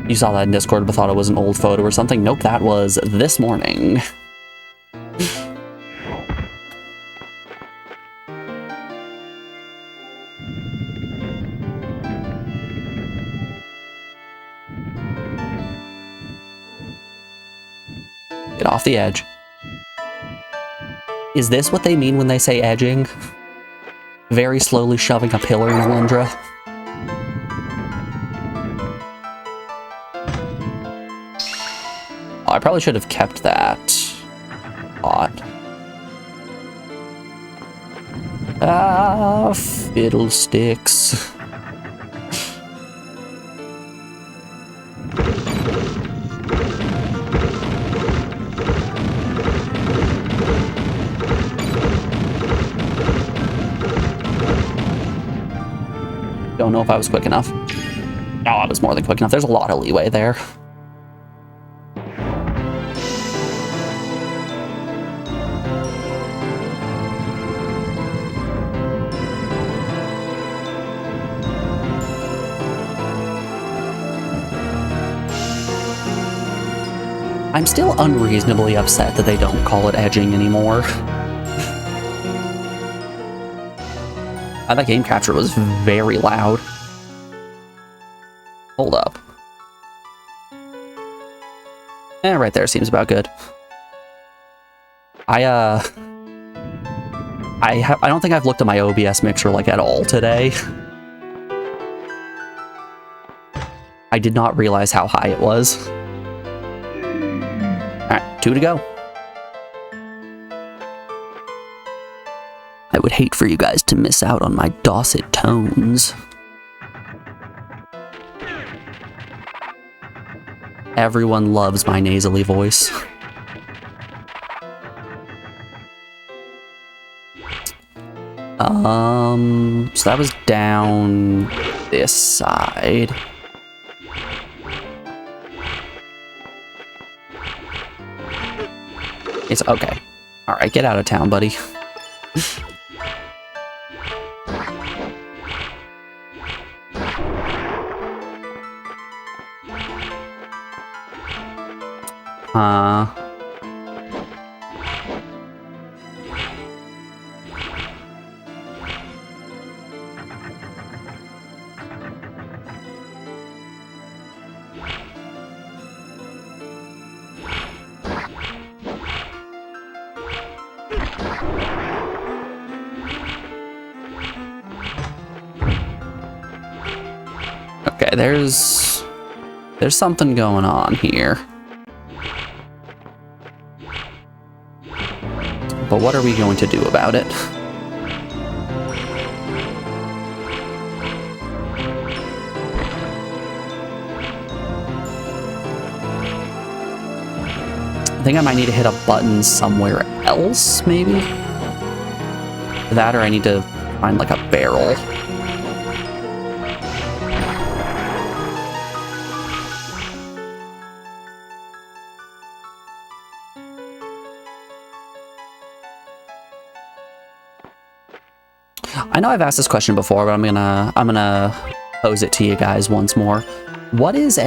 A: You saw that in Discord but thought it was an old photo or something. Nope, that was this morning. Get off the edge. Is this what they mean when they say edging? Very slowly shoving a pillar in Alundra? Oh, I probably should have kept that pot. Ah, fiddlesticks. Don't know if I was quick enough. Oh, I was more than quick enough. There's a lot of leeway there. I'm still unreasonably upset that they don't call it edging anymore. That game capture was very loud. Hold up. Right there seems about good. I don't think I've looked at my OBS mixer like at all today. I did not realize how high it was. Alright, 2 to go. I would hate for you guys to miss out on my dulcet tones. Everyone loves my nasally voice. So that was down this side. It's okay. Alright, get out of town, buddy. Okay, there's There's something going on here. But what are we going to do about it? I think I might need to hit a button somewhere else, maybe? That, or I need to find like a barrel. I know I've asked this question before, but I'm gonna pose it to you guys once more. What is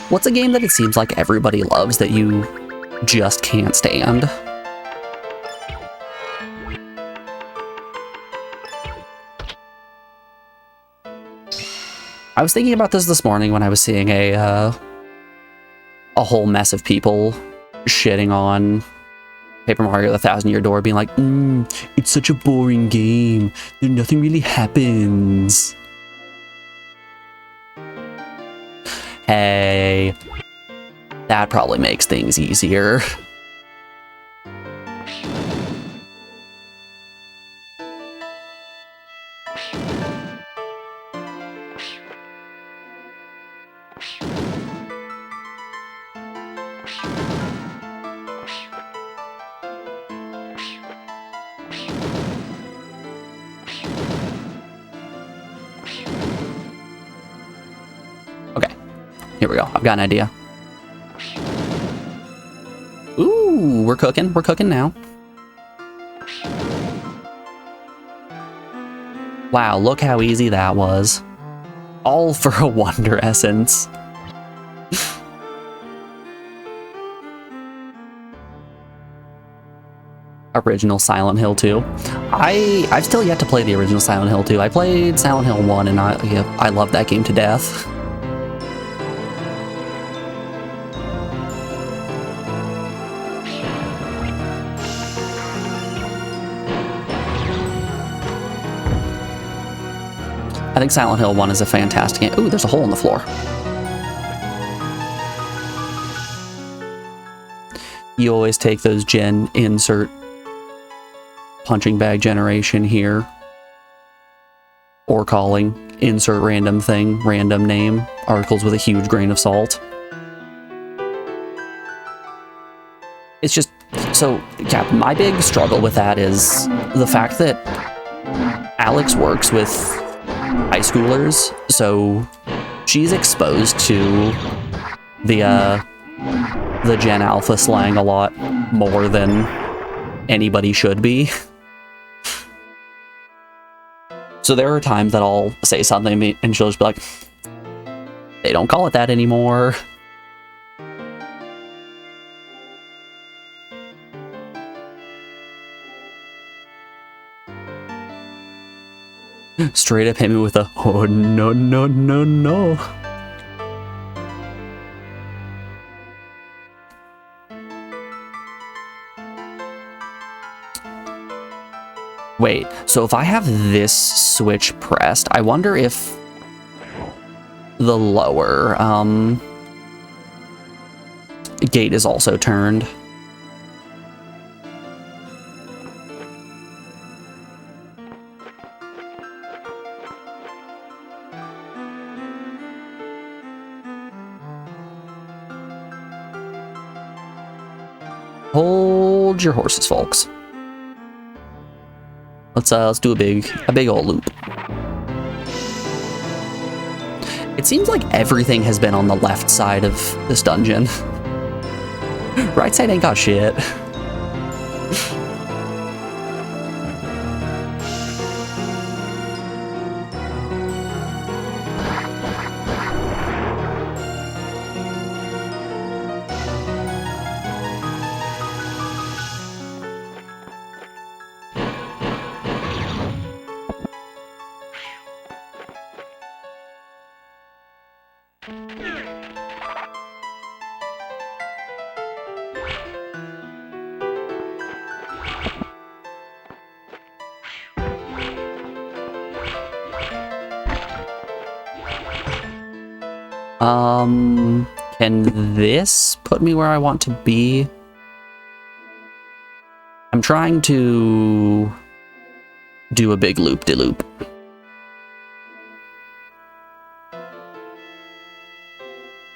A: what's a game that it seems like everybody loves that you just can't stand? I was thinking about this morning when I was seeing a whole mess of people shitting on Paper Mario: The Thousand Year Door, being like, it's such a boring game. Nothing really happens. Hey, that probably makes things easier. Okay, here we go. I've got an idea. Ooh, we're cooking. We're cooking now. Wow, look how easy that was. All for a Wonder Essence. Original Silent Hill 2. I've still yet to play the original Silent Hill 2. I played Silent Hill 1 and I love that game to death. I think Silent Hill 1 is a fantastic game. Ooh, there's a hole in the floor. You always take those gen insert punching bag generation here. Or calling, insert random thing, random name, articles with a huge grain of salt. It's just, so, Cap, my big struggle with that is the fact that Alex works with high schoolers, so she's exposed to the Gen Alpha slang a lot more than anybody should be. So there are times that I'll say something and she'll just be like, they don't call it that anymore. Straight up hit me with a, oh no, no, no, no. Wait, so if I have this switch pressed, I wonder if the lower gate is also turned. Hold your horses, folks. Let's do a big old loop. It seems like everything has been on the left side of this dungeon. Right side ain't got shit. Can this put me where I want to be? I'm trying to do a big loop-de-loop.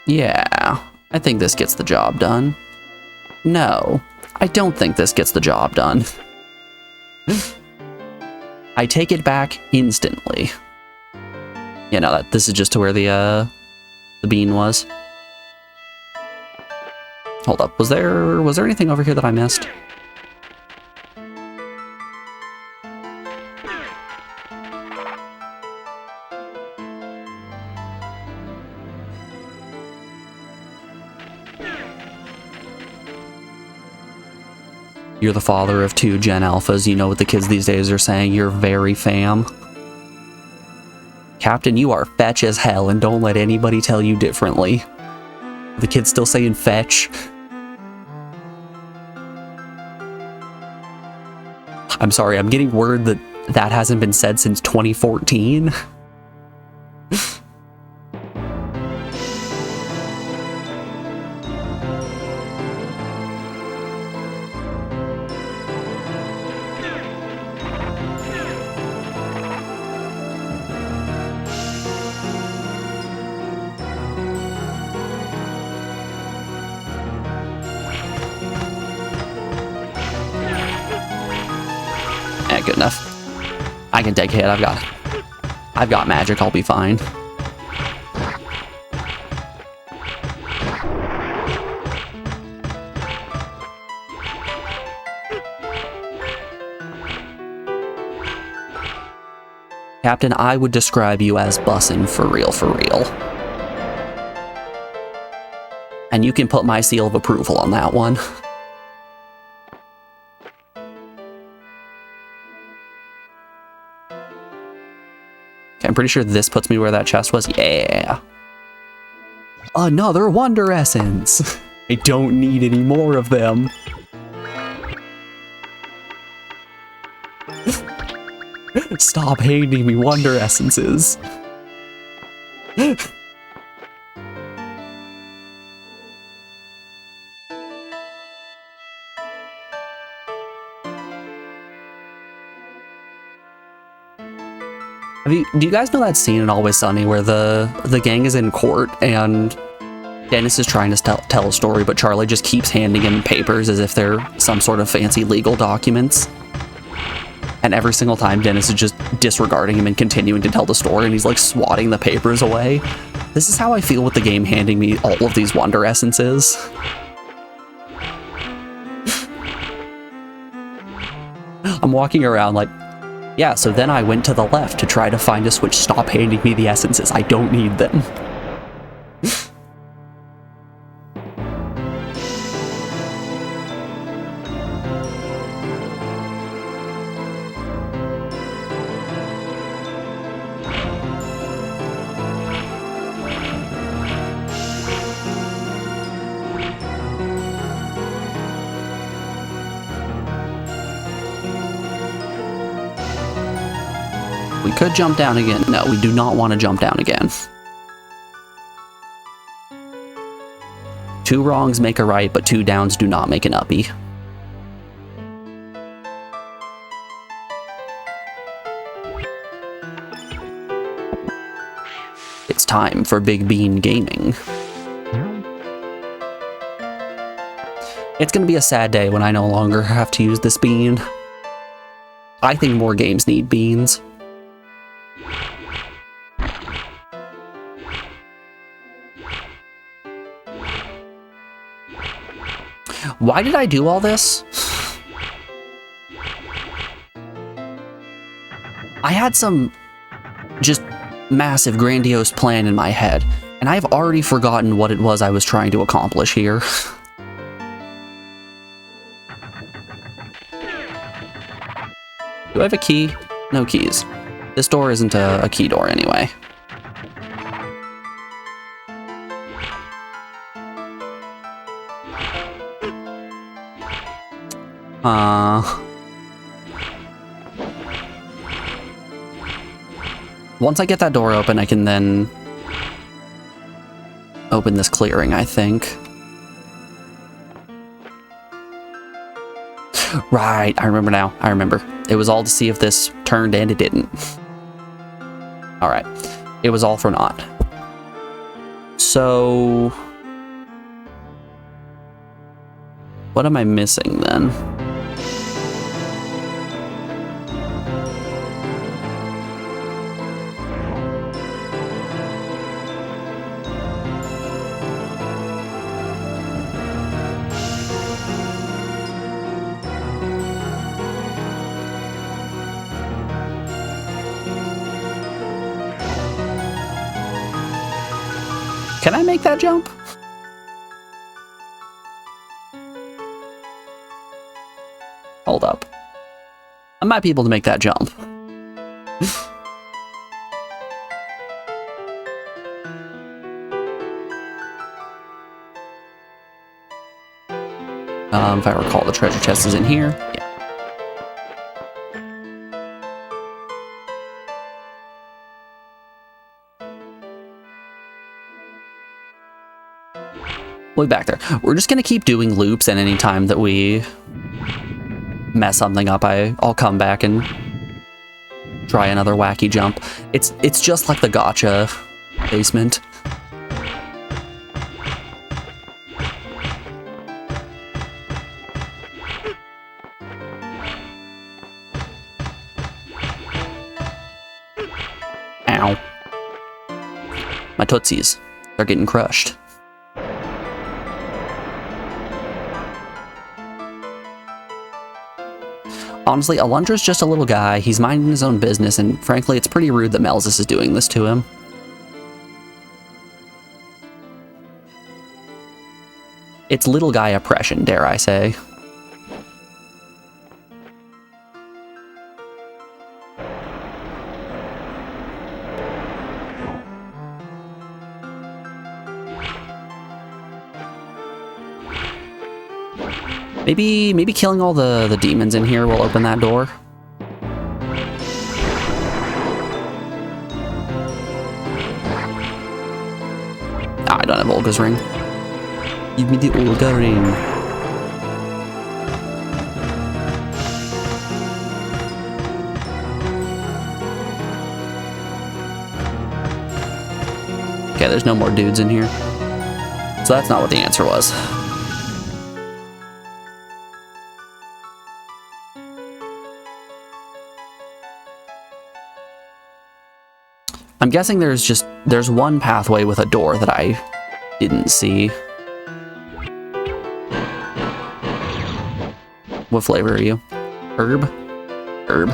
A: Yeah, I think this gets the job done. No, I don't think this gets the job done. I take it back instantly. Yeah, no, this is just to where the bean was. Hold up, was there anything over here that I missed? You're the father of 2 Gen Alphas. You know what the kids these days are saying. You're very fam. Captain, you are fetch as hell, and don't let anybody tell you differently. The kid's still saying fetch. I'm sorry, I'm getting word that hasn't been said since 2014. Good enough. I can take a hit. I've got magic. I'll be fine. Captain, I would describe you as bussin' for real, for real. And you can put my seal of approval on that one. I'm pretty sure this puts me where that chest was. Yeah. Another Wonder Essence. I don't need any more of them. Stop handing me Wonder Essences. Do you guys know that scene in Always Sunny where the gang is in court and Dennis is trying to tell a story, but Charlie just keeps handing him papers as if they're some sort of fancy legal documents? And every single time Dennis is just disregarding him and continuing to tell the story, and he's like swatting the papers away. This is how I feel with the game handing me all of these Wonder Essences. I'm walking around like, yeah, so then I went to the left to try to find a switch. Stop handing me the essences. I don't need them. We could jump down again. No, we do not want to jump down again. 2 wrongs make a right, but 2 downs do not make an uppy. It's time for Big Bean Gaming. It's gonna be a sad day when I no longer have to use this bean. I think more games need beans. Why did I do all this? I had some just massive, grandiose plan in my head, and I've already forgotten what it was I was trying to accomplish here. Do I have a key? No keys. This door isn't a key door anyway. Once I get that door open, I can then open this clearing, I think. Right, I remember now. I remember. It was all to see if this turned, and it didn't. Alright. It was all for naught. So... what am I missing, then? Can I make that jump? Hold up. I might be able to make that jump. If I recall, the treasure chest is in here. Yeah. We'll be back there. We're just gonna keep doing loops, and any time that we mess something up, I'll come back and try another wacky jump. It's just like the gotcha basement. Ow. My tootsies. They're getting crushed. Honestly, Alundra's just a little guy. He's minding his own business, and frankly, it's pretty rude that Melzus is doing this to him. It's little guy oppression, dare I say. Maybe killing all the demons in here will open that door. Ah, I don't have Olga's ring. Give me the Olga ring. Okay, there's no more dudes in here. So that's not what the answer was. I'm guessing there's one pathway with a door that I didn't see. What flavor are you? Herb? Herb.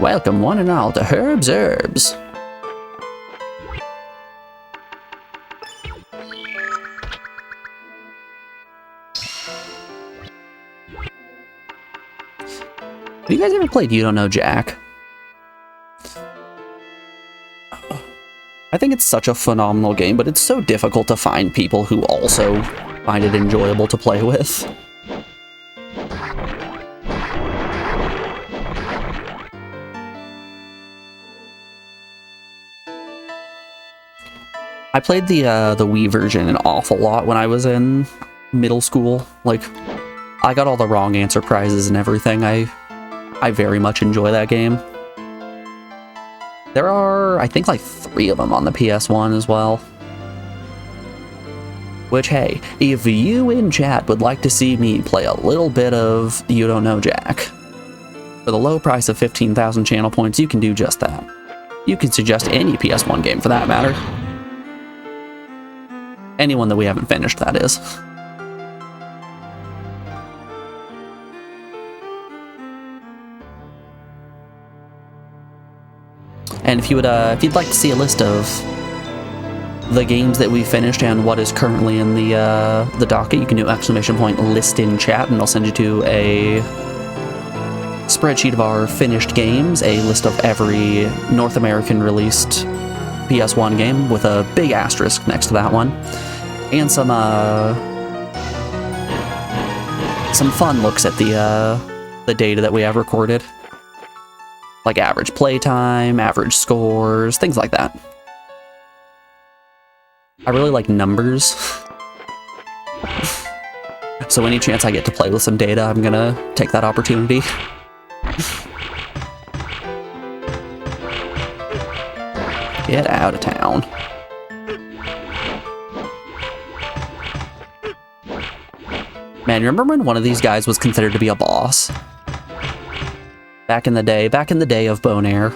A: Welcome one and all to Herb's Herbs. Have you guys ever played You Don't Know Jack? I think it's such a phenomenal game, but it's so difficult to find people who also find it enjoyable to play with. I played the Wii version an awful lot when I was in middle school. Like, I got all the wrong answer prizes and everything. I very much enjoy that game. There are, I think, like 3 of them on the PS1 as well. Which, hey, if you in chat would like to see me play a little bit of You Don't Know Jack, for the low price of 15,000 channel points, you can do just that. You can suggest any PS1 game for that matter. Anyone that we haven't finished, that is. And if you'd like to see a list of the games that we finished and what is currently in the docket, you can do !list in chat, and I'll send you to a spreadsheet of our finished games, a list of every North American released PS1 game with a big asterisk next to that one, and some fun looks at the data that we have recorded. Like average playtime, average scores, things like that. I really like numbers. So any chance I get to play with some data, I'm gonna take that opportunity. Get out of town. Man, you remember when one of these guys was considered to be a boss? Back in the day of Bone Air.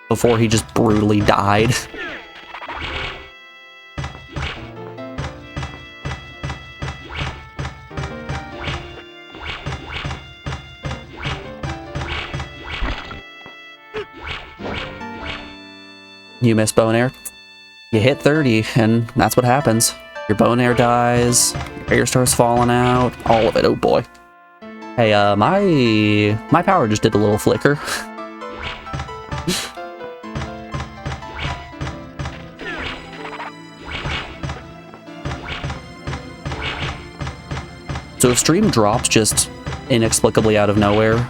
A: Before he just brutally died. You miss Bone Air? You hit 30, and that's what happens. Your Bone Air dies, your hair starts falling out, all of it, oh boy. Hey, my power just did a little flicker. So if stream drops just inexplicably out of nowhere,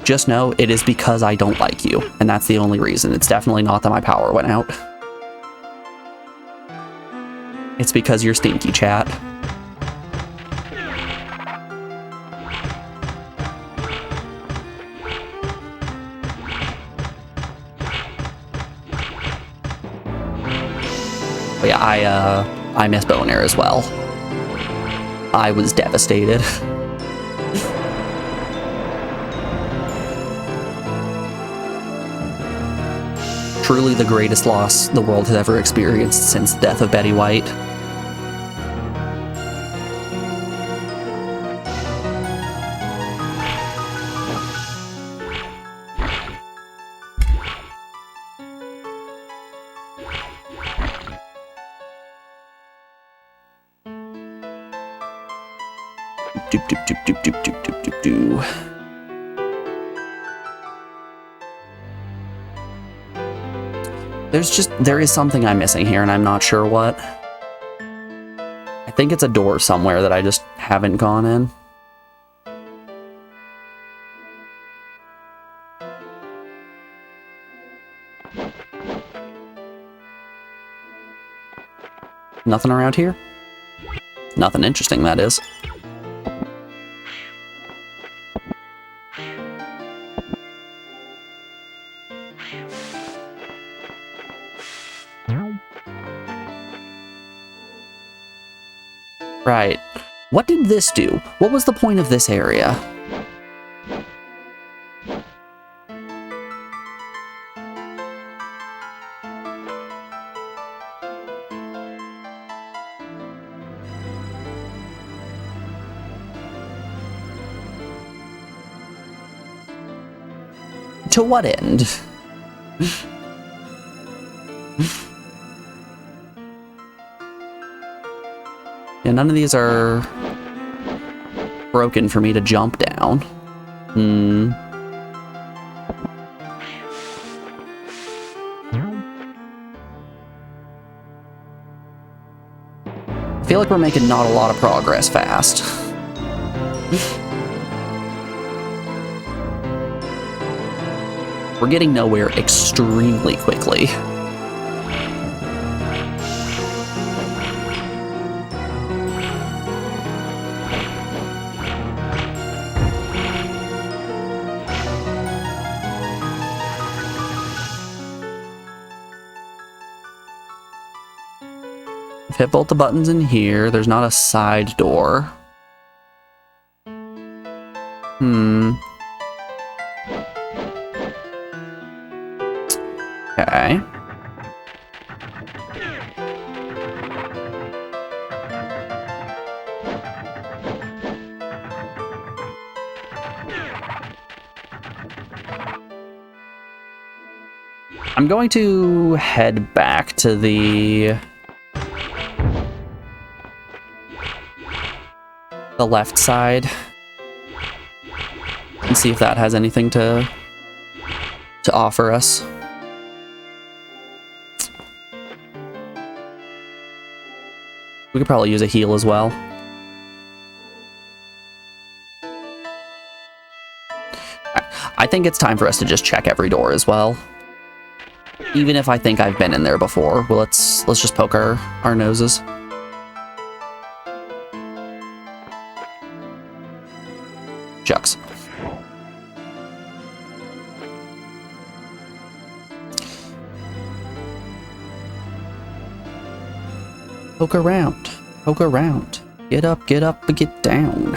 A: just know it is because I don't like you, and that's the only reason. It's definitely not that my power went out. It's because you're stinky, chat. But yeah, I miss Bone Air as well. I was devastated. Truly the greatest loss the world has ever experienced since the death of Betty White. Doop, doop, doop, doop, doop, doop, doop, doop, doop. There is something I'm missing here, and I'm not sure what. I think it's a door somewhere that I just haven't gone in. Nothing around here? Nothing interesting, that is. Right. What did this do? What was the point of this area? To what end? Yeah, none of these are broken for me to jump down. I feel like we're making not a lot of progress fast. We're getting nowhere extremely quickly. I've hit both the buttons in here. There's not a side door. Okay. I'm going to head back to the left side and see if that has anything to offer us. We could probably use a heal as well. I think it's time for us to just check every door as well. Even if I think I've been in there before, well, let's just poke our noses. Shucks. Poke around. Poke around. Get up, get down.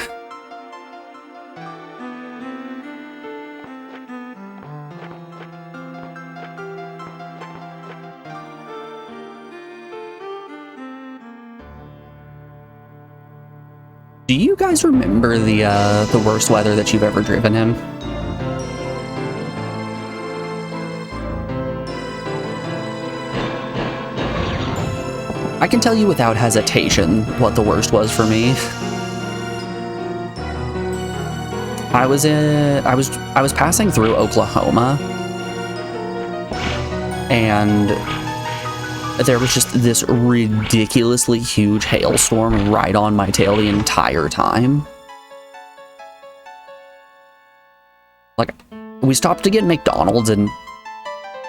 A: Do you guys remember the worst weather that you've ever driven in? I can tell you without hesitation what the worst was for me. I was passing through Oklahoma, and there was just this ridiculously huge hailstorm right on my tail the entire time. Like, we stopped to get McDonald's, and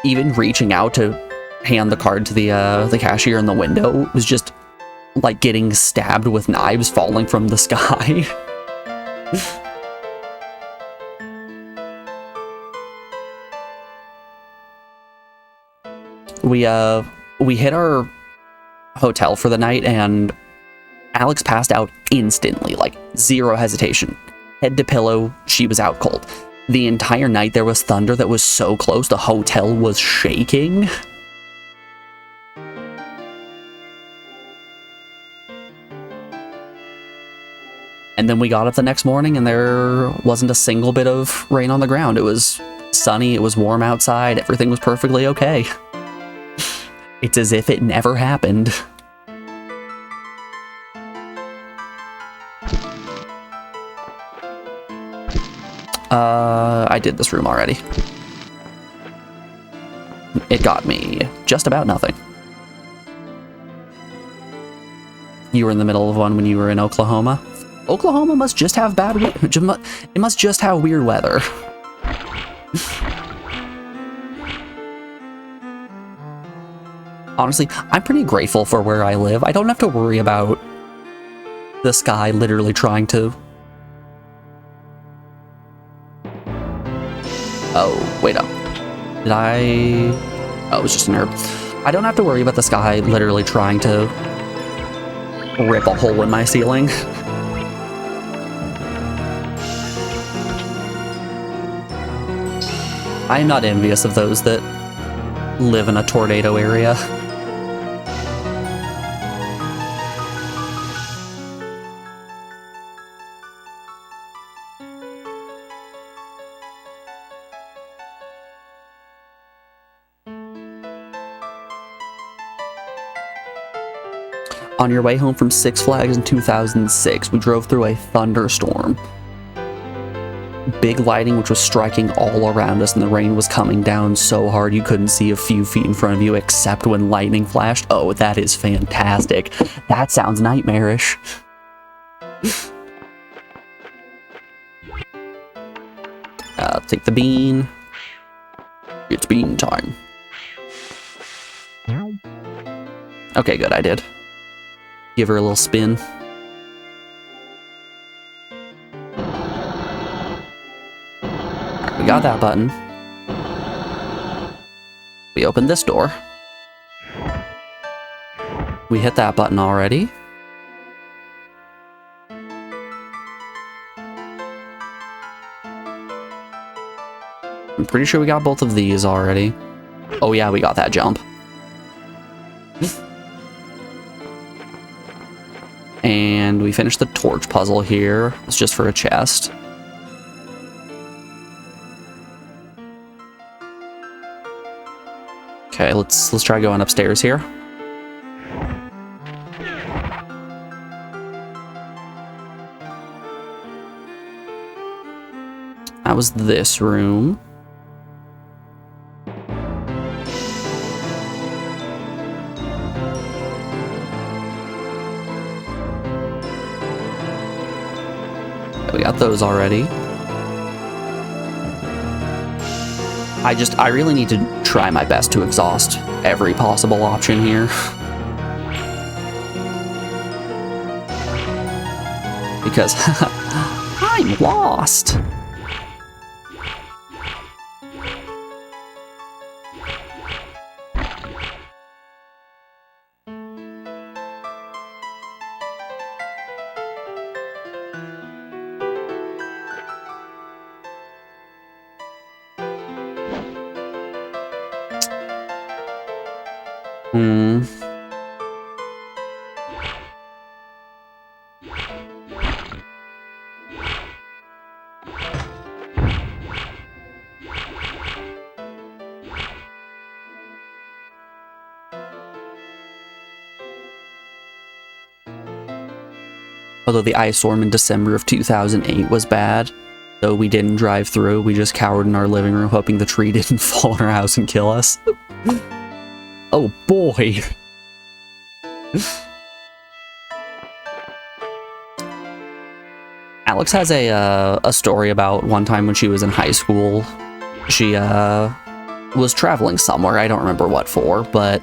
A: even reaching out to hand the card to the cashier in the window was just like getting stabbed with knives falling from the sky. We hit our hotel for the night, and Alex passed out instantly, like zero hesitation. Head to pillow, she was out cold. The entire night there was thunder that was so close the hotel was shaking. And then we got up the next morning and there wasn't a single bit of rain on the ground. It was sunny, it was warm outside, everything was perfectly okay. It's as if it never happened. I did this room already. It got me just about nothing. You were in the middle of one when you were in Oklahoma? Oklahoma must just have bad weather. It must just have weird weather. Honestly, I'm pretty grateful for where I live. I don't have to worry about the sky literally trying to... Oh, wait up. Did I... Oh, it was just an herb. I don't have to worry about the sky literally trying to rip a hole in my ceiling. I am not envious of those that live in a tornado area. On your way home from Six Flags in 2006, we drove through a thunderstorm. Big lightning which was striking all around us, and the rain was coming down so hard you couldn't see a few feet in front of you except when lightning flashed. Oh, that is fantastic. That sounds nightmarish. Take the bean. It's bean time. Okay, good, I did. Give her a little spin. Alright, we got that button. We opened this door. We hit that button already. I'm pretty sure we got both of these already. Oh yeah, we got that jump. And we finished the torch puzzle here. It's just for a chest. Okay, let's try going upstairs here. That was this room. We got those already. I really need to try my best to exhaust every possible option here. Because I'm lost. Although the ice storm in December of 2008 was bad, though we didn't drive through, we just cowered in our living room hoping the tree didn't fall in our house and kill us. Oh boy! Alex has a story about one time when she was in high school. She was traveling somewhere, I don't remember what for, but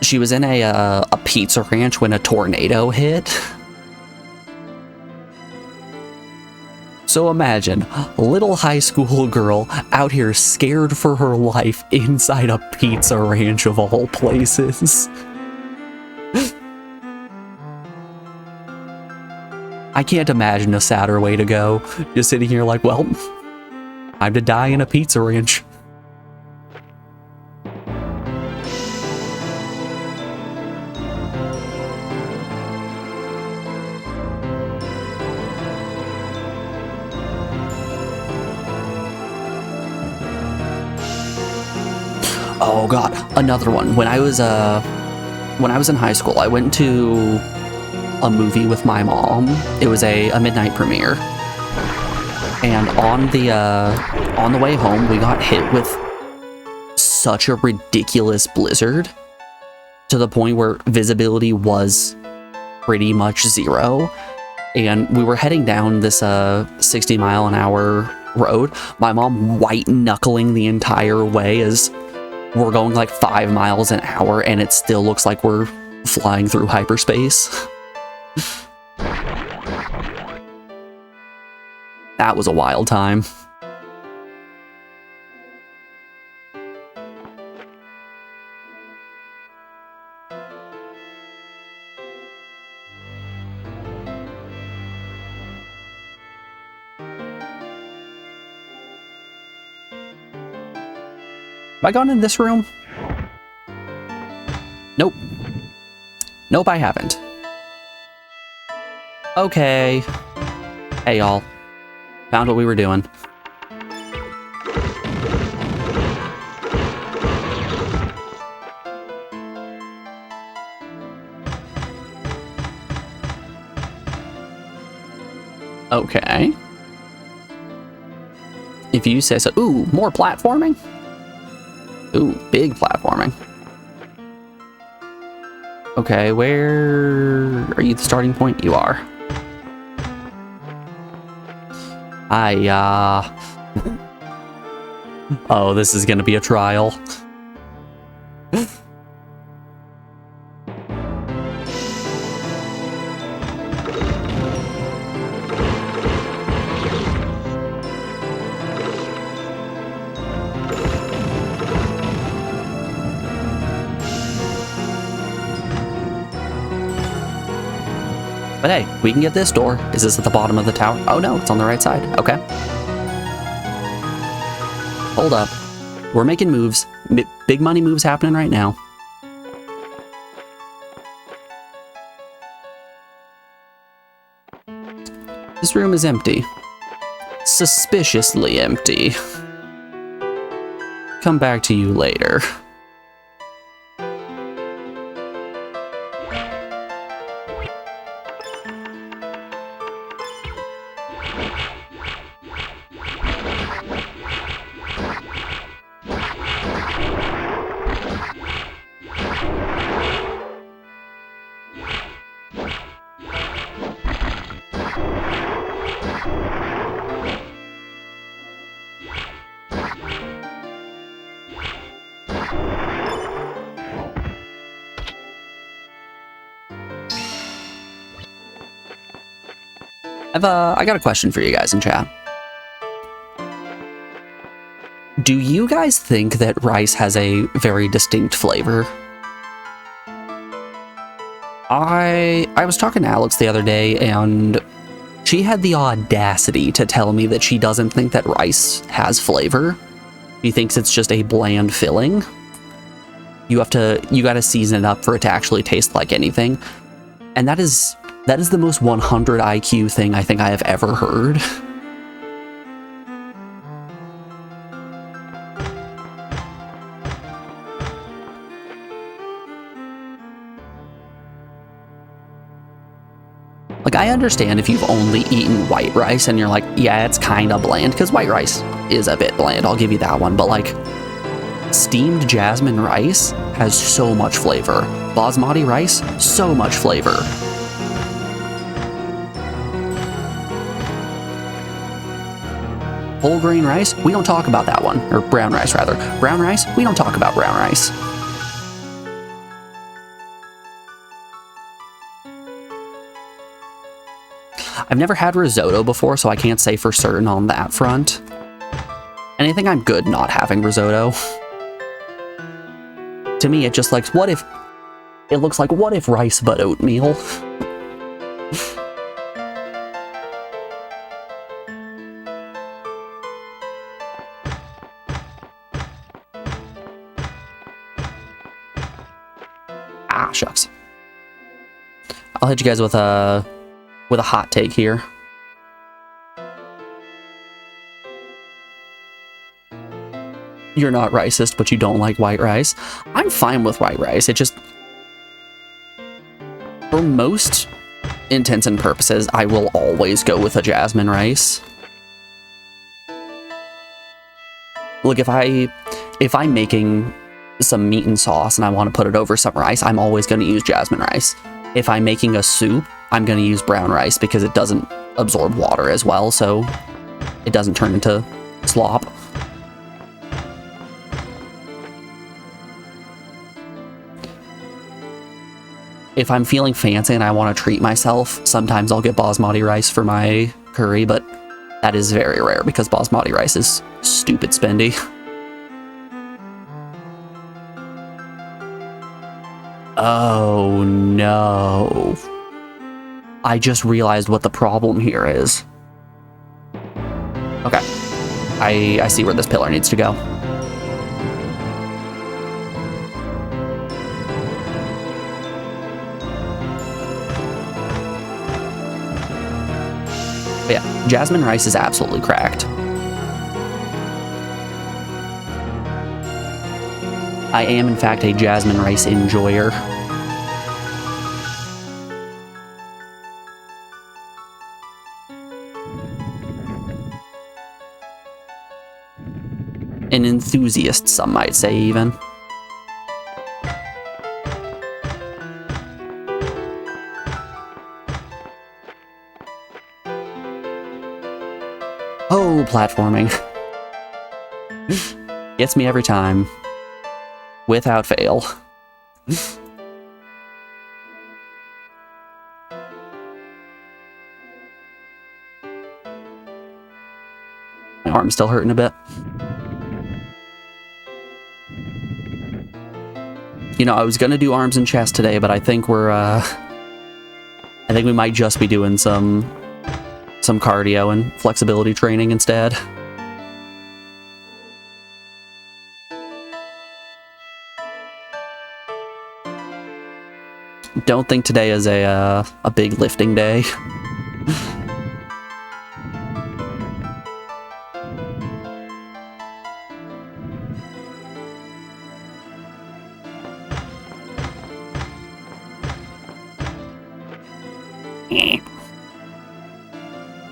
A: she was in a pizza ranch when a tornado hit. So imagine, a little high school girl out here scared for her life inside a pizza ranch of all places. I can't imagine a sadder way to go. Just sitting here like, well, time to die in a pizza ranch. Oh god, another one. When I was in high school, I went to a movie with my mom. It was a midnight premiere. And on the way home, we got hit with such a ridiculous blizzard to the point where visibility was pretty much zero. And we were heading down this 60-mile-an-hour road. My mom white knuckling the entire way as we're going like 5 miles an hour and it still looks like we're flying through hyperspace. That was a wild time. Have I gone in this room? Nope. Nope, I haven't. Okay. Hey, y'all. Found what we were doing. Okay. If you say so. Ooh, more platforming? Ooh, big platforming. Okay, where are you the starting point? You are. Oh, this is gonna be a trial. But hey, we can get this door. Is this at the bottom of the tower? Oh no, it's on the right side. Okay. Hold up. We're making moves. Big money moves happening right now. This room is empty. Suspiciously empty. Come back to you later. I got a question for you guys in chat. Do you guys think that rice has a very distinct flavor? I was talking to Alex the other day, and she had the audacity to tell me that she doesn't think that rice has flavor. She thinks it's just a bland filling. You gotta season it up for it to actually taste like anything. And that is the most 100 IQ thing I think I have ever heard. Like, I understand if you've only eaten white rice and you're like, yeah, it's kind of bland, because white rice is a bit bland, I'll give you that one, but like, steamed jasmine rice has so much flavor. Basmati rice, so much flavor. Whole grain rice, we don't talk about that one. Or brown rice, rather. Brown rice, we don't talk about brown rice. I've never had risotto before, so I can't say for certain on that front. And I think I'm good not having risotto. To me, it just like, it looks like, what if rice but oatmeal? Ah, shucks. I'll hit you guys with a hot take here. You're not racist, but you don't like white rice. I'm fine with white rice. It just, for most intents and purposes, I will always go with a jasmine rice. Look, if I'm making some meat and sauce and I want to put it over some rice, I'm always going to use jasmine rice. If I'm making a soup, I'm going to use brown rice because it doesn't absorb water as well, so it doesn't turn into slop. If I'm feeling fancy and I want to treat myself, sometimes I'll get basmati rice for my curry, but that is very rare because basmati rice is stupid spendy. Oh no. I just realized what the problem here is. Okay. I see where this pillar needs to go. But yeah, jasmine rice is absolutely cracked. I am, in fact, a jasmine rice enjoyer. An enthusiast, some might say, even. Oh, platforming. Gets me every time. Without fail. My arm's still hurting a bit. You know, I was gonna do arms and chest today, but I think I think we might just be doing some cardio and flexibility training instead. Don't think today is a big lifting day.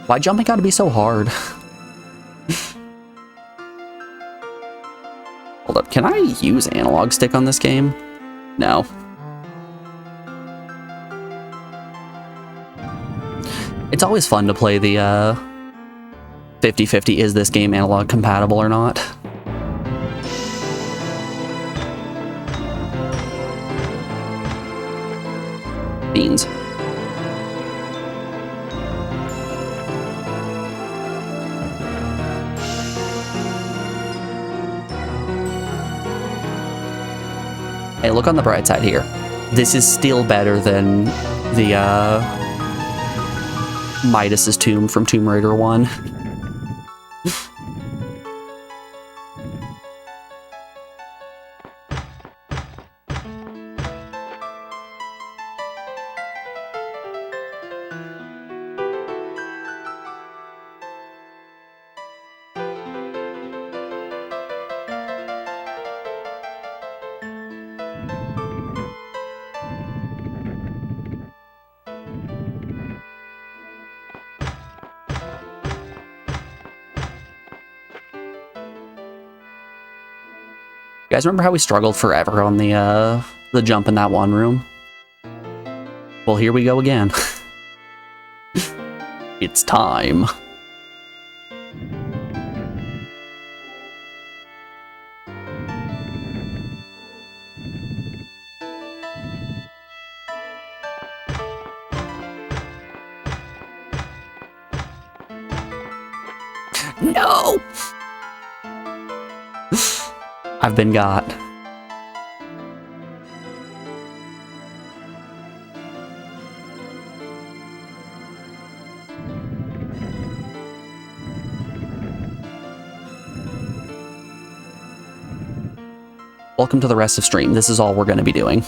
A: Why jumping gotta be so hard? Hold up, can I use analog stick on this game? No. It's always fun to play the 50-50, is this game analog compatible or not? Beans. Hey, look on the bright side here. This is still better than the Midas's tomb from Tomb Raider 1. You guys remember how we struggled forever on the jump in that one room? Well, here we go again. It's time. No! I've been got. Welcome to the rest of stream. This is all we're going to be doing.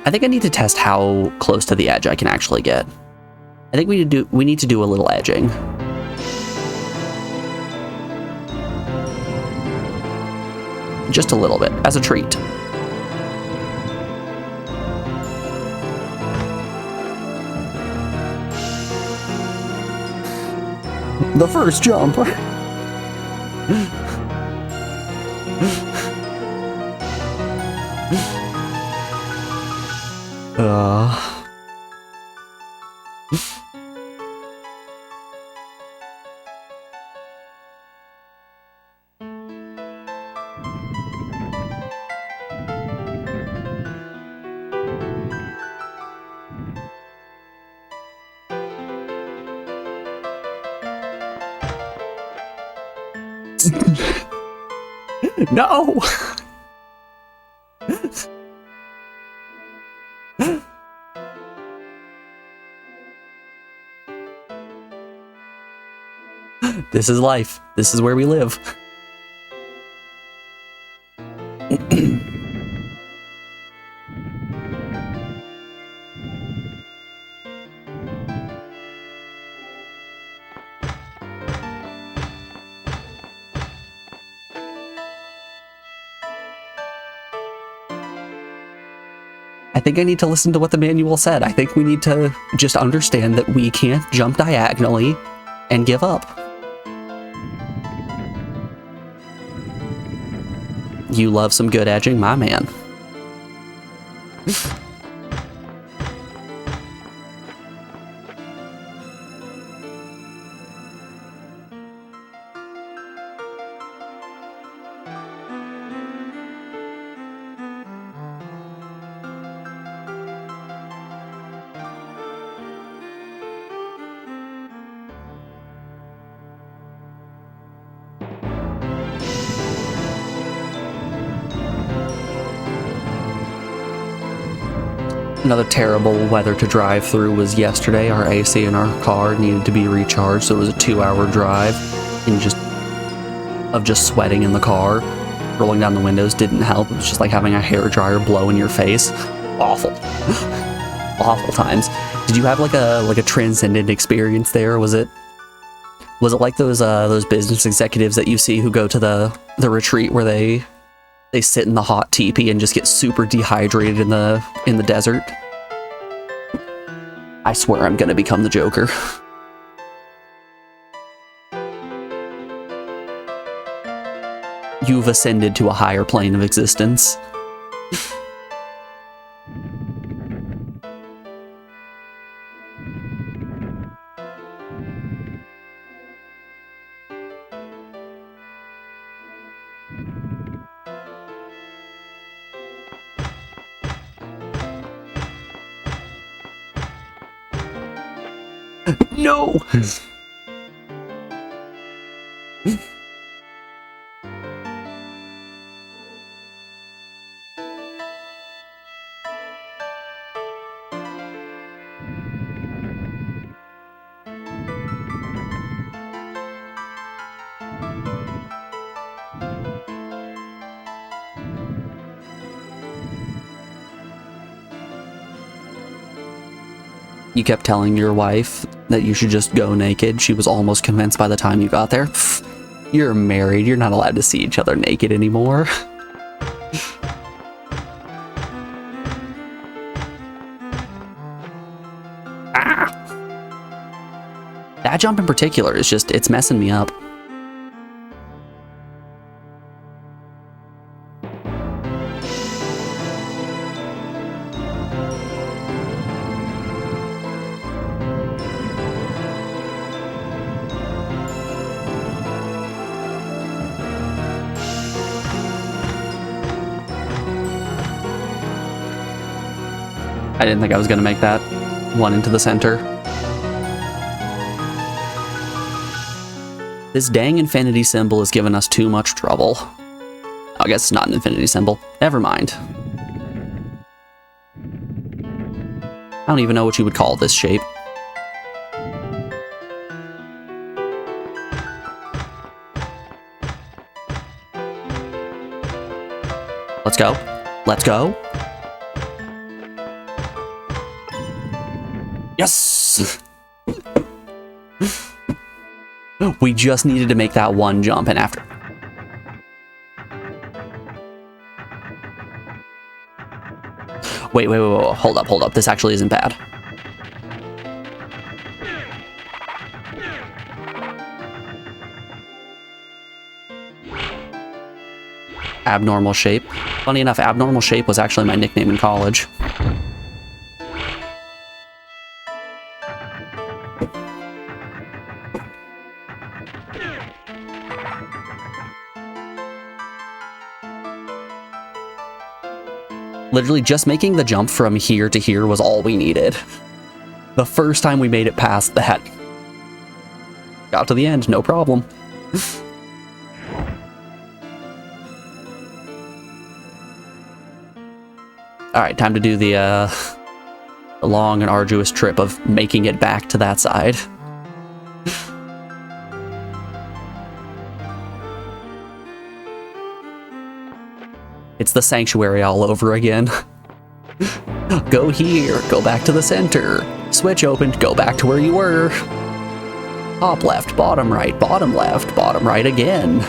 A: I think I need to test how close to the edge I can actually get. I think we need to do a little edging. Just a little bit, as a treat. The first jump. No! This is life. This is where we live. I think I need to listen to what the manual said. I think we need to just understand that we can't jump diagonally and give up. You love some good edging, my man. Another terrible weather to drive through was yesterday. Our AC in our car needed to be recharged, so it was a 2-hour drive and just sweating in the car. Rolling down the windows didn't help. It was just like having a hairdryer blow in your face. Awful. Awful times. Did you have like a transcendent experience there? Was it like those business executives that you see who go to the retreat where they sit in the hot teepee and just get super dehydrated in the desert? I swear I'm gonna become the Joker. You've ascended to a higher plane of existence. No! You kept telling your wife that you should just go naked. She was almost convinced by the time you got there. Pfft, you're married. You're not allowed to see each other naked anymore. Ah! That jump in particular is just, it's messing me up. I didn't think I was going to make that one into the center. This dang infinity symbol has given us too much trouble. I guess it's not an infinity symbol. Never mind. I don't even know what you would call this shape. Let's go. Let's go. Yes! We just needed to make that one jump, and after... Wait, hold up. This actually isn't bad. Abnormal shape. Funny enough, abnormal shape was actually my nickname in college. Literally just making the jump from here to here was all we needed. The first time we made it past that. Got to the end, no problem. Alright, time to do the long and arduous trip of making it back to that side. It's the sanctuary all over again. Go here, go back to the center. Switch opened, go back to where you were. Top left, bottom right, bottom left, bottom right again.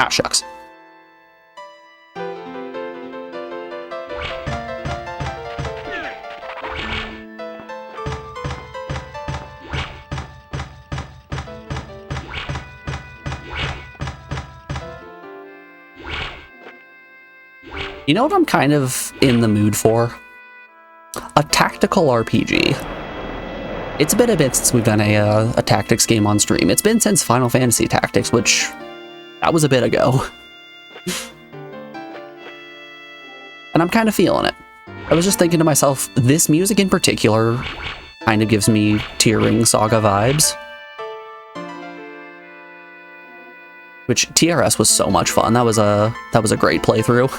A: Ah, shucks. You know what I'm kind of in the mood for? A tactical RPG. It's been a bit since we've done a tactics game on stream. It's been since Final Fantasy Tactics, which... that was a bit ago. And I'm kind of feeling it. I was just thinking to myself, this music in particular kind of gives me Tearing Saga vibes. Which, TRS was so much fun. That was a great playthrough.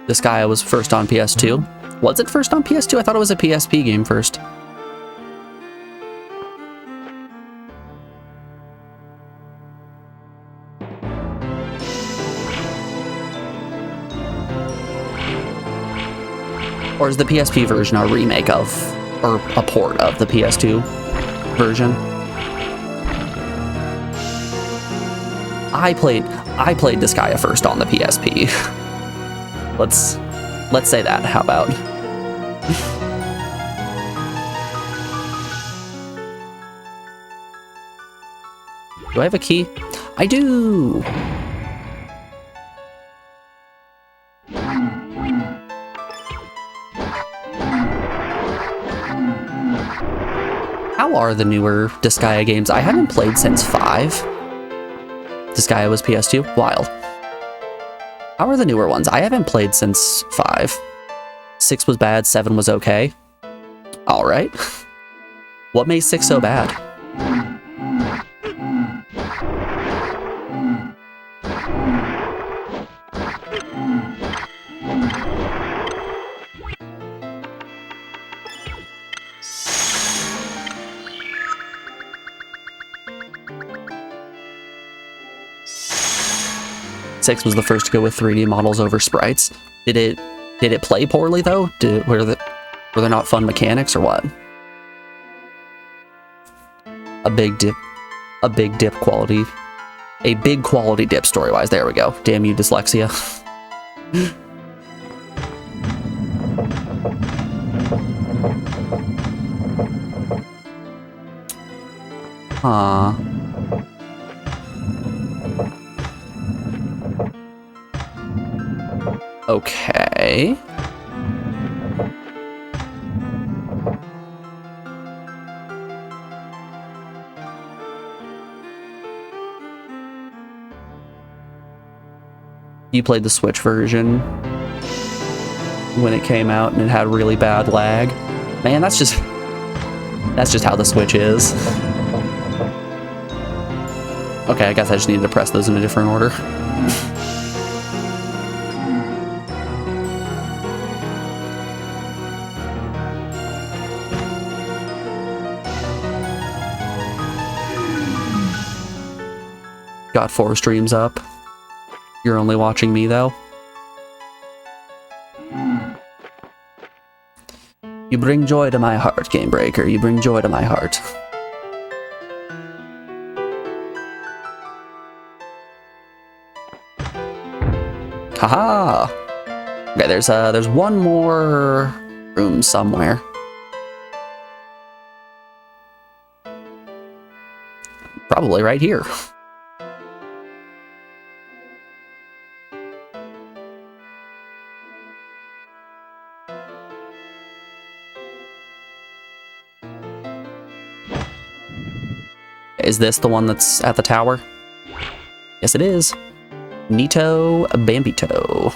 A: This guy was first on PS2. Was it first on PS2? I thought it was a PSP game first. Or is the PSP version a remake of, or a port of the PS2 version? I played this guy first on the PSP. Let's say that. How about? Do I have a key? I do! How are the newer Disgaea games? I haven't played since 5. Disgaea was PS2? Wild. How are the newer ones? I haven't played since 5. 6 was bad, 7 was okay. Alright. What made 6 so bad? Six was the first to go with 3D models over sprites. Did it play poorly though? Were there not fun mechanics or what? A big quality dip story-wise. There we go. Damn you, dyslexia. Huh. Okay. You played the Switch version when it came out and it had really bad lag. Man, that's just how the Switch is. Okay, I guess I just needed to press those in a different order. Got 4 streams up. You're only watching me, though. You bring joy to my heart, Game Breaker. You bring joy to my heart. Haha! Okay, there's one more room somewhere. Probably right here. Is this the one that's at the tower? Yes, it is. Nito Bambito.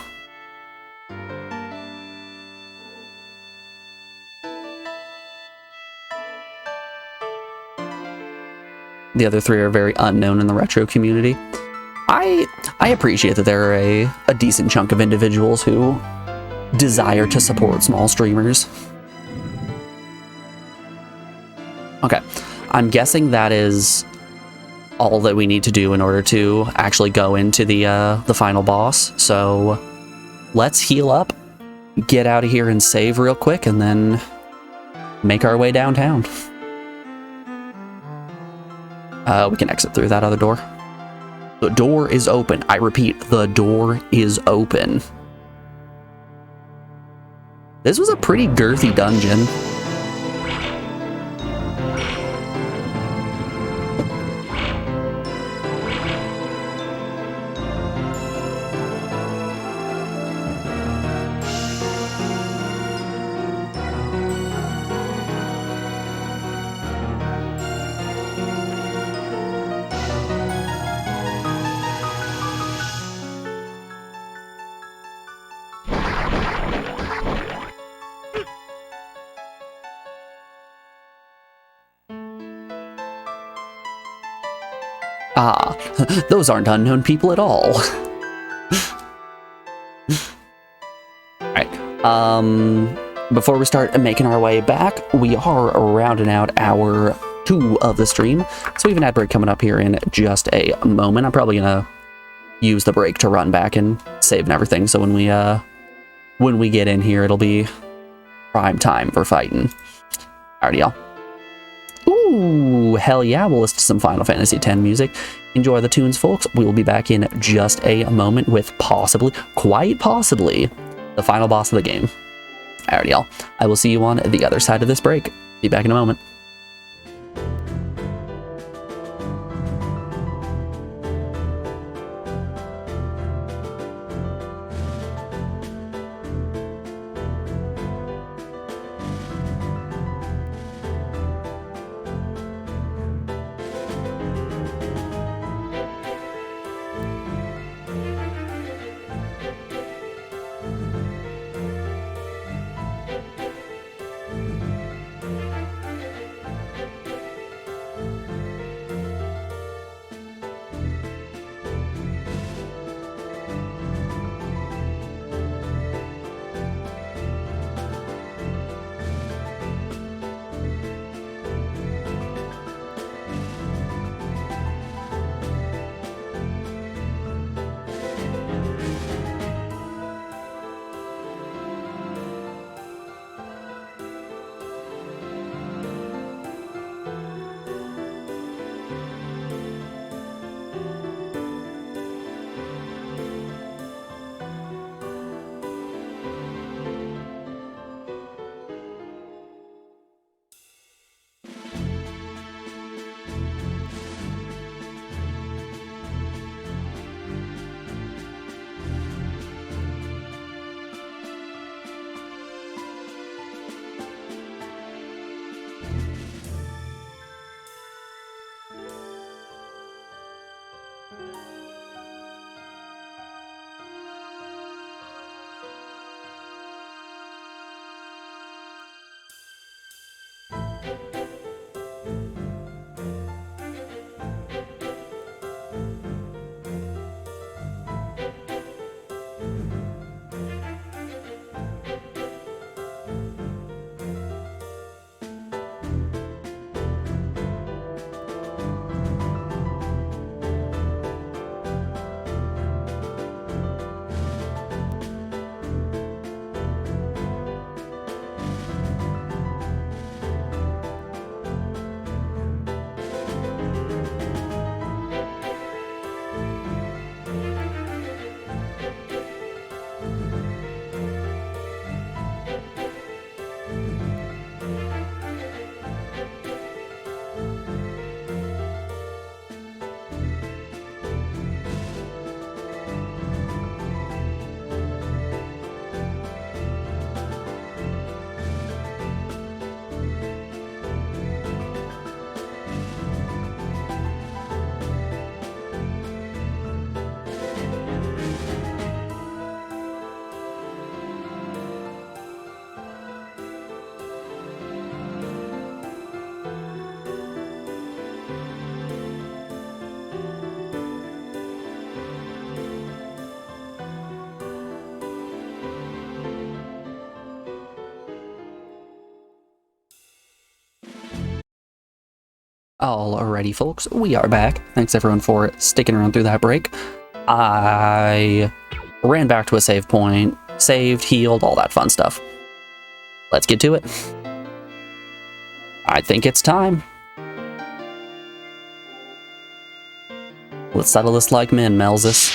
A: The other 3 are very unknown in the retro community. I appreciate that there are a decent chunk of individuals who desire to support small streamers. Okay. I'm guessing that is all that we need to do in order to actually go into the final boss. So let's heal up, get out of here and save real quick, and then make our way downtown. We can exit through that other door. The door is open. I repeat, the door is open. This was a pretty girthy dungeon. Ah, those aren't unknown people at all. Alright, before we start making our way back, we are rounding out hour 2 of the stream. So we have an ad break coming up here in just a moment. I'm probably gonna use the break to run back and save and everything. So when we get in here, it'll be prime time for fighting. Alrighty, y'all. Ooh, hell yeah, we'll listen to some Final Fantasy X music. Enjoy the tunes, folks. We will be back in just a moment with possibly, quite possibly, the final boss of the game. Alrighty, y'all. I will see you on the other side of this break. Be back in a moment. Alrighty, folks, we are back. Thanks everyone for sticking around through that break. I ran back to a save point, saved, healed, all that fun stuff. Let's get to it. I think it's time. Let's settle this like men, Melzus.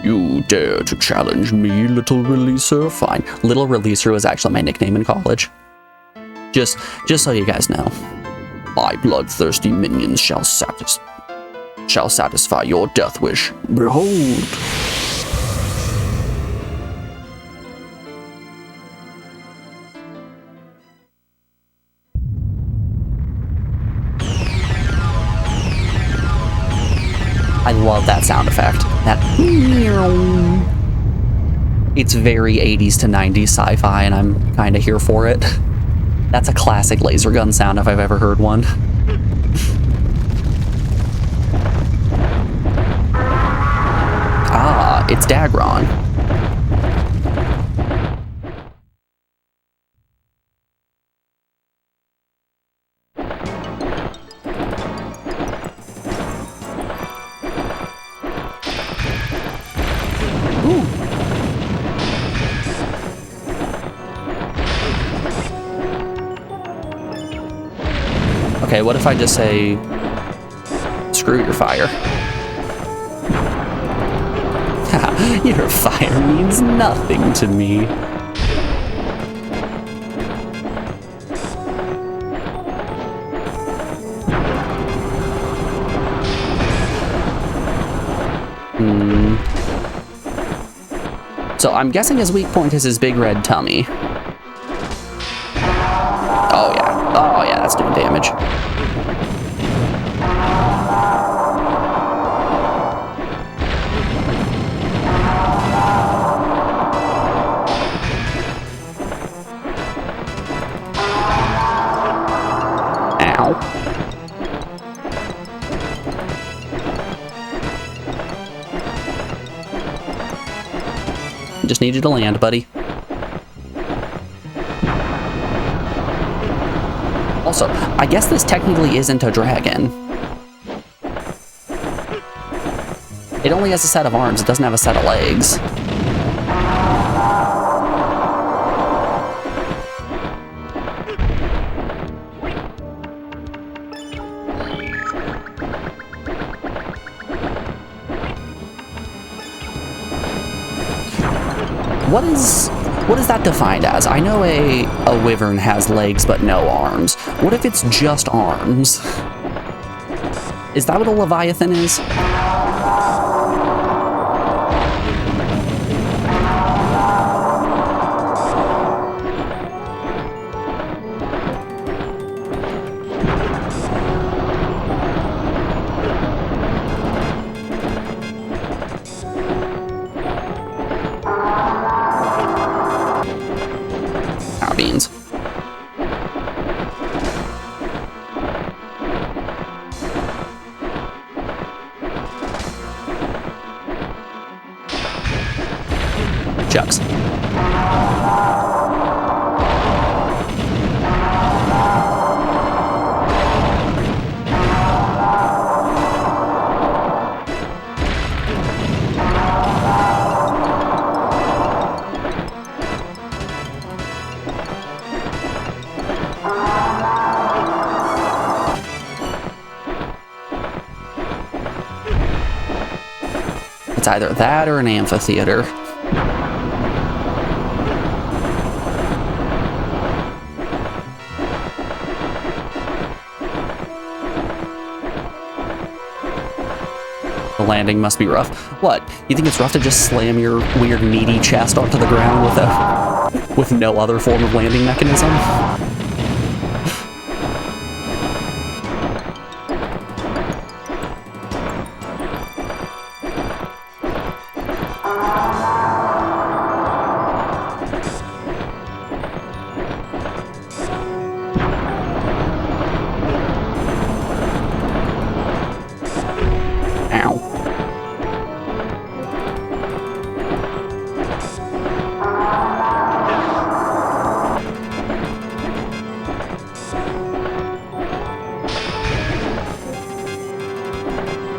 A: You dare to challenge me, Little Releaser? Fine. Little Releaser was actually my nickname in college. Just so you guys know. My bloodthirsty minions shall satisfy your death wish. Behold! I love that sound effect. That it's very 80s to 90s sci-fi, and I'm kind of here for it. That's a classic laser gun sound if I've ever heard one. Ah, it's Dagron. Okay, what if I just say, screw your fire? Your fire means nothing to me. So I'm guessing his weak point is his big red tummy. Oh yeah, that's doing damage. Ow. Just need you to land, buddy. Also, I guess this technically isn't a dragon. It only has a set of arms, it doesn't have a set of legs. What is that defined as? I know a wyvern has legs but no arms. What if it's just arms? Is that what a leviathan is? Chucks. It's either that or an amphitheater. The landing must be rough. What? You think it's rough to just slam your weird meaty chest onto the ground with no other form of landing mechanism?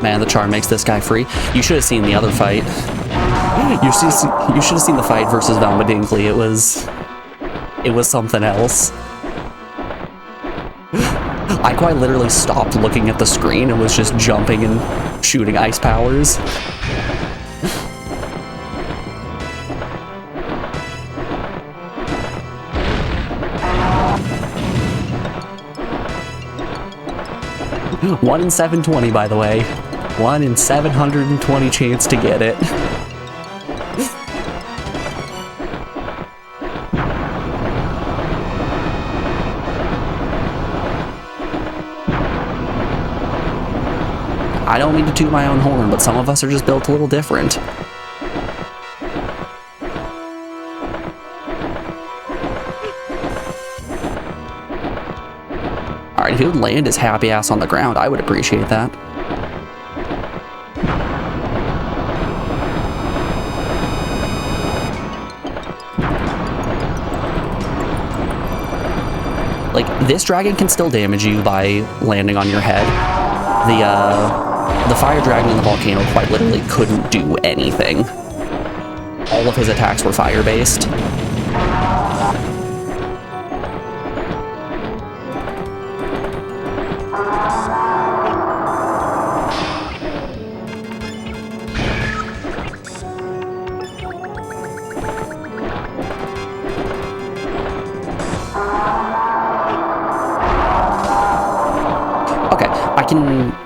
A: Man, the charm makes this guy free. You should have seen the other fight. You should have seen the fight versus Velma Dinkley. It was something else. I quite literally stopped looking at the screen and was just jumping and shooting ice powers. One in 720, by the way. 1 in 720 chance to get it. I don't mean to toot my own horn, but some of us are just built a little different. Alright, if he would land his happy ass on the ground, I would appreciate that. Like, this dragon can still damage you by landing on your head. The fire dragon in the volcano quite literally couldn't do anything. All of his attacks were fire-based.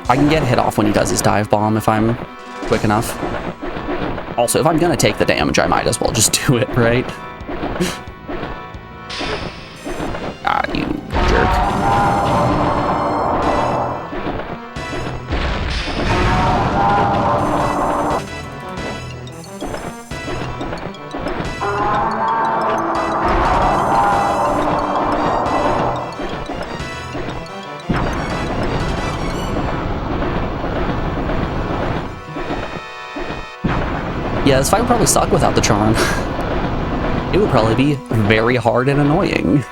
A: I can get a hit off when he does his dive bomb if I'm quick enough. Also, if I'm gonna take the damage, I might as well just do it, right? Ah, you jerk. Yeah, this fight would probably suck without the charm. It would probably be very hard and annoying.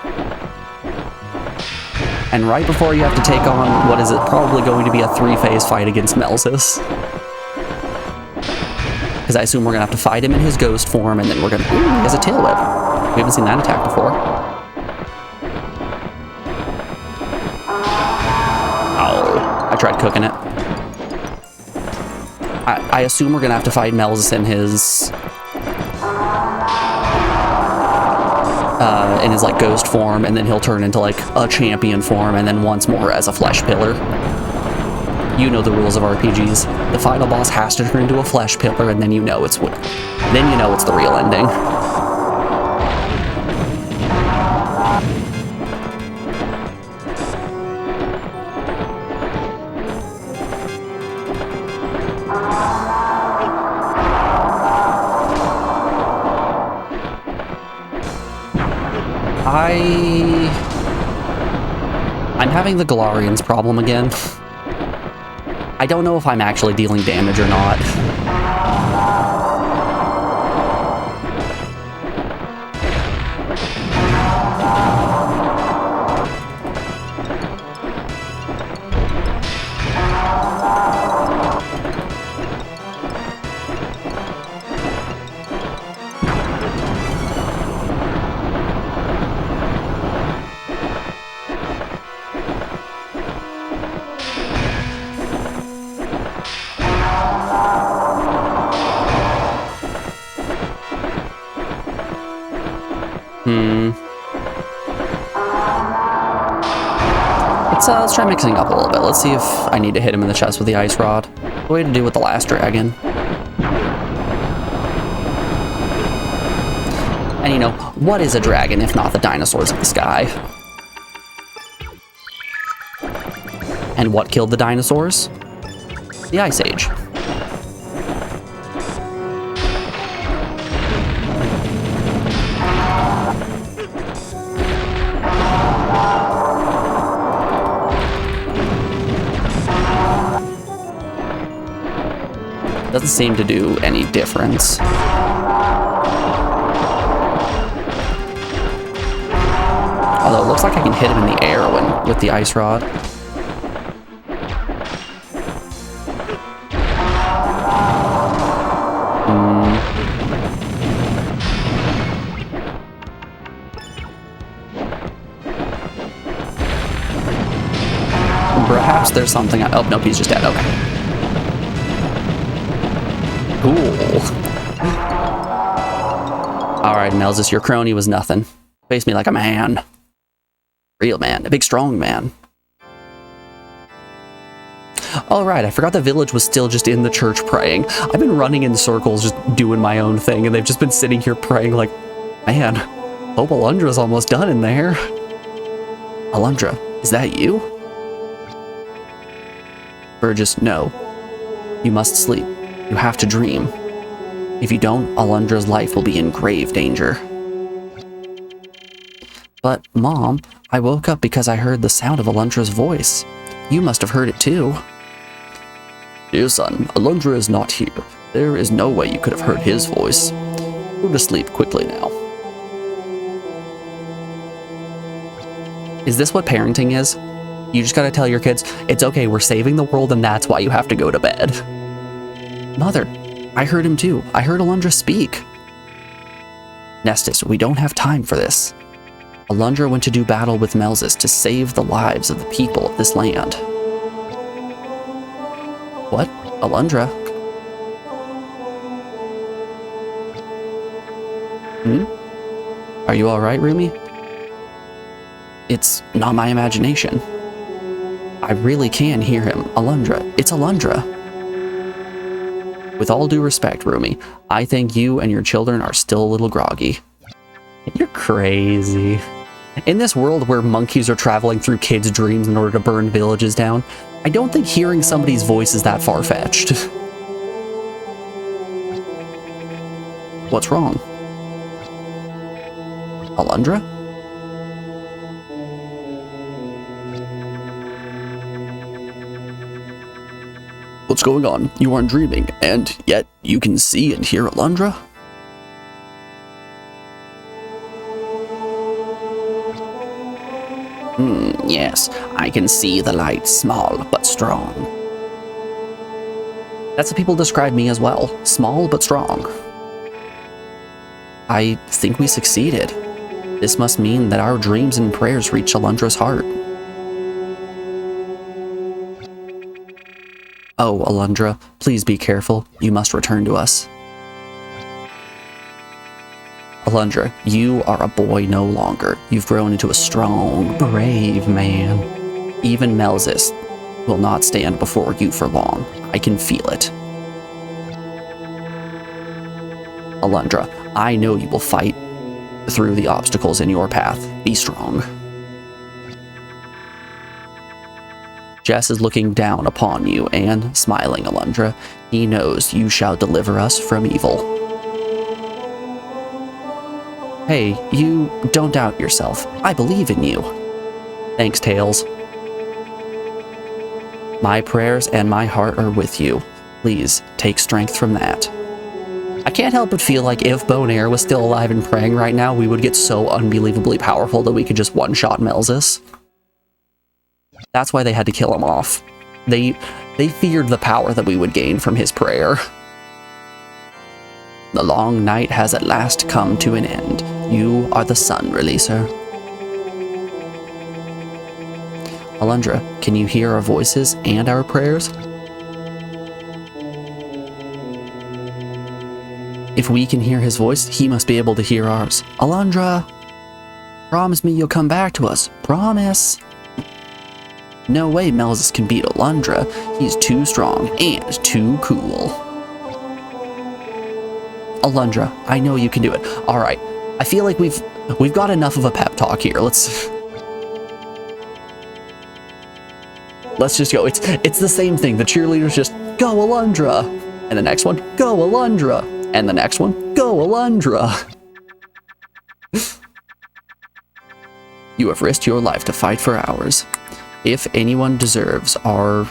A: And right before you have to take on what is it probably going to be a 3-phase fight against Melsis. Because I assume we're going to have to fight him in his ghost form, and then we're going to... Ooh, he has a tail whip. We haven't seen that attack before. Oh, I tried cooking it. I assume we're gonna have to fight Melsis in his like ghost form, and then he'll turn into like a champion form, and then once more as a flesh pillar. You know the rules of RPGs. The final boss has to turn into a flesh pillar, and then you know it's the real ending. I'm having the Galarian's problem again. I don't know if I'm actually dealing damage or not. Let's try mixing up a little bit. Let's see if I need to hit him in the chest with the ice rod. The way to do with the last dragon. And you know, what is a dragon if not the dinosaurs of the sky? And what killed the dinosaurs? The Ice Age. Doesn't seem to do any difference. Although it looks like I can hit him in the air with the ice rod. Perhaps there's something. Oh, nope, he's just dead. Okay. Cool. Alright, Melzus, your crony was nothing. Face me like a man. Real man. A big, strong man. Alright, I forgot the village was still just in the church praying. I've been running in circles just doing my own thing, and they've just been sitting here praying like, man, hope Alundra's almost done in there. Alundra, is that you? Burgess, no. You must sleep. You have to dream. If you don't, Alundra's life will be in grave danger. But, Mom, I woke up because I heard the sound of Alundra's voice. You must have heard it too. Dear son, Alundra is not here. There is no way you could have heard his voice. Go to sleep quickly now. Is this what parenting is? You just gotta tell your kids, it's okay, we're saving the world and that's why you have to go to bed. Mother, I heard him too. I heard Alundra speak. Nestus, we don't have time for this. Alundra went to do battle with Melzus to save the lives of the people of this land. What? Alundra? Are you alright, Rumi? It's not my imagination. I really can hear him. Alundra. It's Alundra. With all due respect, Rumi, I think you and your children are still a little groggy. You're crazy. In this world where monkeys are traveling through kids' dreams in order to burn villages down, I don't think hearing somebody's voice is that far-fetched. What's wrong? Alundra? What's going on? You aren't dreaming, and yet you can see and hear Alundra? Yes, I can see the light, small but strong. That's what people describe me as well, small but strong. I think we succeeded. This must mean that our dreams and prayers reach Alundra's heart. Oh, Alundra, please be careful. You must return to us. Alundra, you are a boy no longer. You've grown into a strong, brave man. Even Melzus will not stand before you for long. I can feel it. Alundra, I know you will fight through the obstacles in your path. Be strong. Jess is looking down upon you and smiling, Alundra. He knows you shall deliver us from evil. Hey, you don't doubt yourself. I believe in you. Thanks, Tails. My prayers and my heart are with you. Please, take strength from that. I can't help but feel like if Bonaire was still alive and praying right now, we would get so unbelievably powerful that we could just one-shot Melzus. That's why they had to kill him off. They feared the power that we would gain from his prayer. The long night has at last come to an end. You are the sun releaser. Alundra, can you hear our voices and our prayers? If we can hear his voice, he must be able to hear ours. Alundra! Promise me you'll come back to us. Promise. No way Melzus can beat Alundra. He's too strong and too cool. Alundra, I know you can do it. All right. I feel like we've got enough of a pep talk here. Let's just go. It's the same thing. The cheerleaders just go Alundra, and the next one go Alundra, and the next one go Alundra. You have risked your life to fight for ours. If anyone deserves our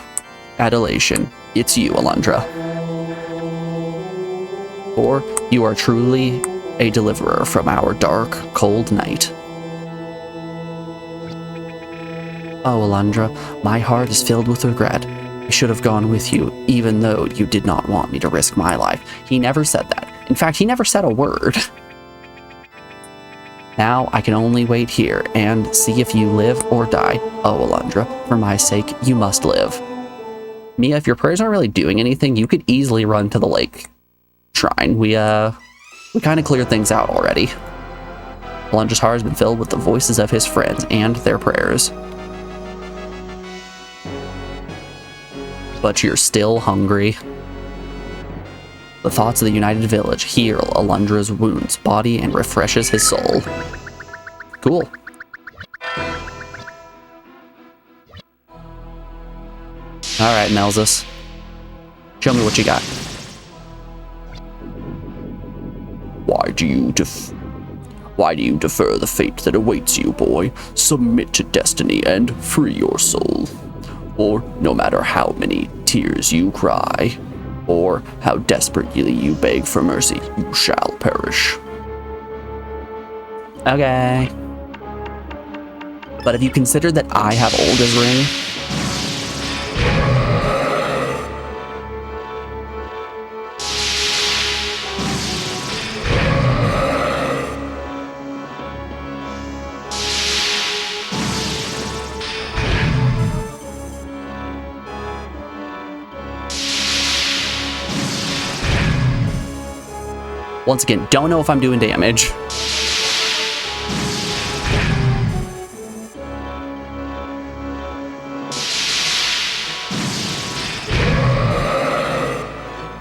A: adulation, it's you, Alundra. For you are truly a deliverer from our dark, cold night. Oh, Alundra, my heart is filled with regret. I should have gone with you, even though you did not want me to risk my life. He never said that. In fact, he never said a word. Now I can only wait here and see if you live or die. Oh, Alundra, for my sake, you must live. Mia, if your prayers aren't really doing anything, you could easily run to the lake shrine. We kind of cleared things out already. Alundra's heart has been filled with the voices of his friends and their prayers. But you're still hungry. The thoughts of the united village heal Alundra's wounds, body, and refreshes his soul. Cool. Alright, Melzus. Show me what you got. Why do you defer the fate that awaits you, boy? Submit to destiny and free your soul. Or no matter how many tears you cry, or how desperately you beg for mercy, you shall perish. Okay. But have you considered that I have Olga's ring? Once again, don't know if I'm doing damage.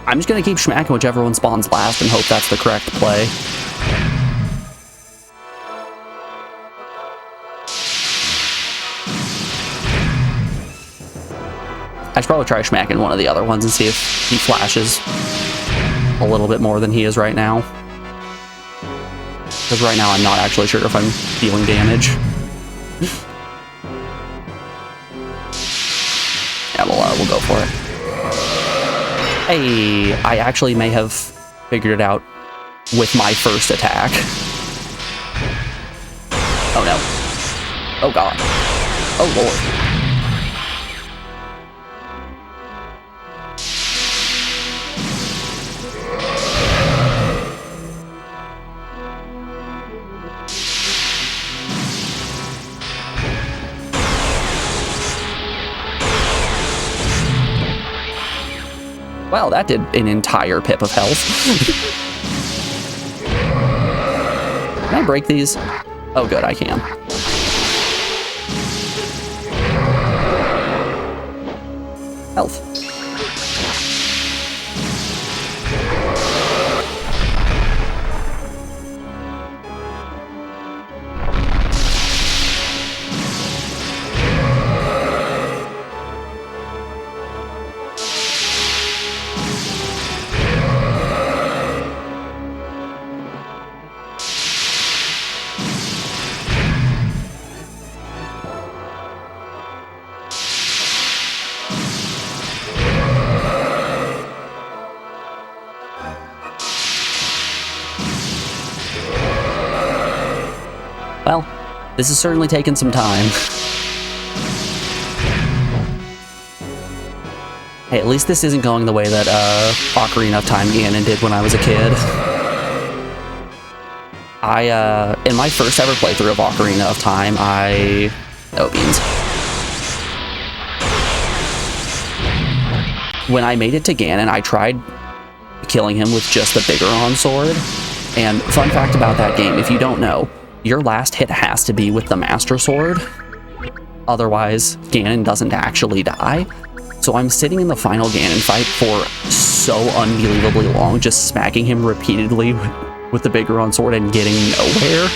A: I'm just gonna keep smacking whichever one spawns last and hope that's the correct play. I should probably try smacking one of the other ones and see if he flashes a little bit more than he is right now. Because right now I'm not actually sure if I'm dealing damage. Yeah, we'll go for it. Hey, I actually may have figured it out with my first attack. Oh no. Oh god. Oh lord. Wow, that did an entire pip of health. Can I break these? Oh good, I can. Health. Well, this has certainly taken some time. Hey, at least this isn't going the way that Ocarina of Time Ganon did when I was a kid. In my first ever playthrough of Ocarina of Time, oh, beans. When I made it to Ganon, I tried killing him with just the Biggoron sword. And fun fact about that game, if you don't know, your last hit has to be with the Master Sword. Otherwise, Ganon doesn't actually die. So I'm sitting in the final Ganon fight for so unbelievably long, just smacking him repeatedly with the big Goron sword and getting nowhere.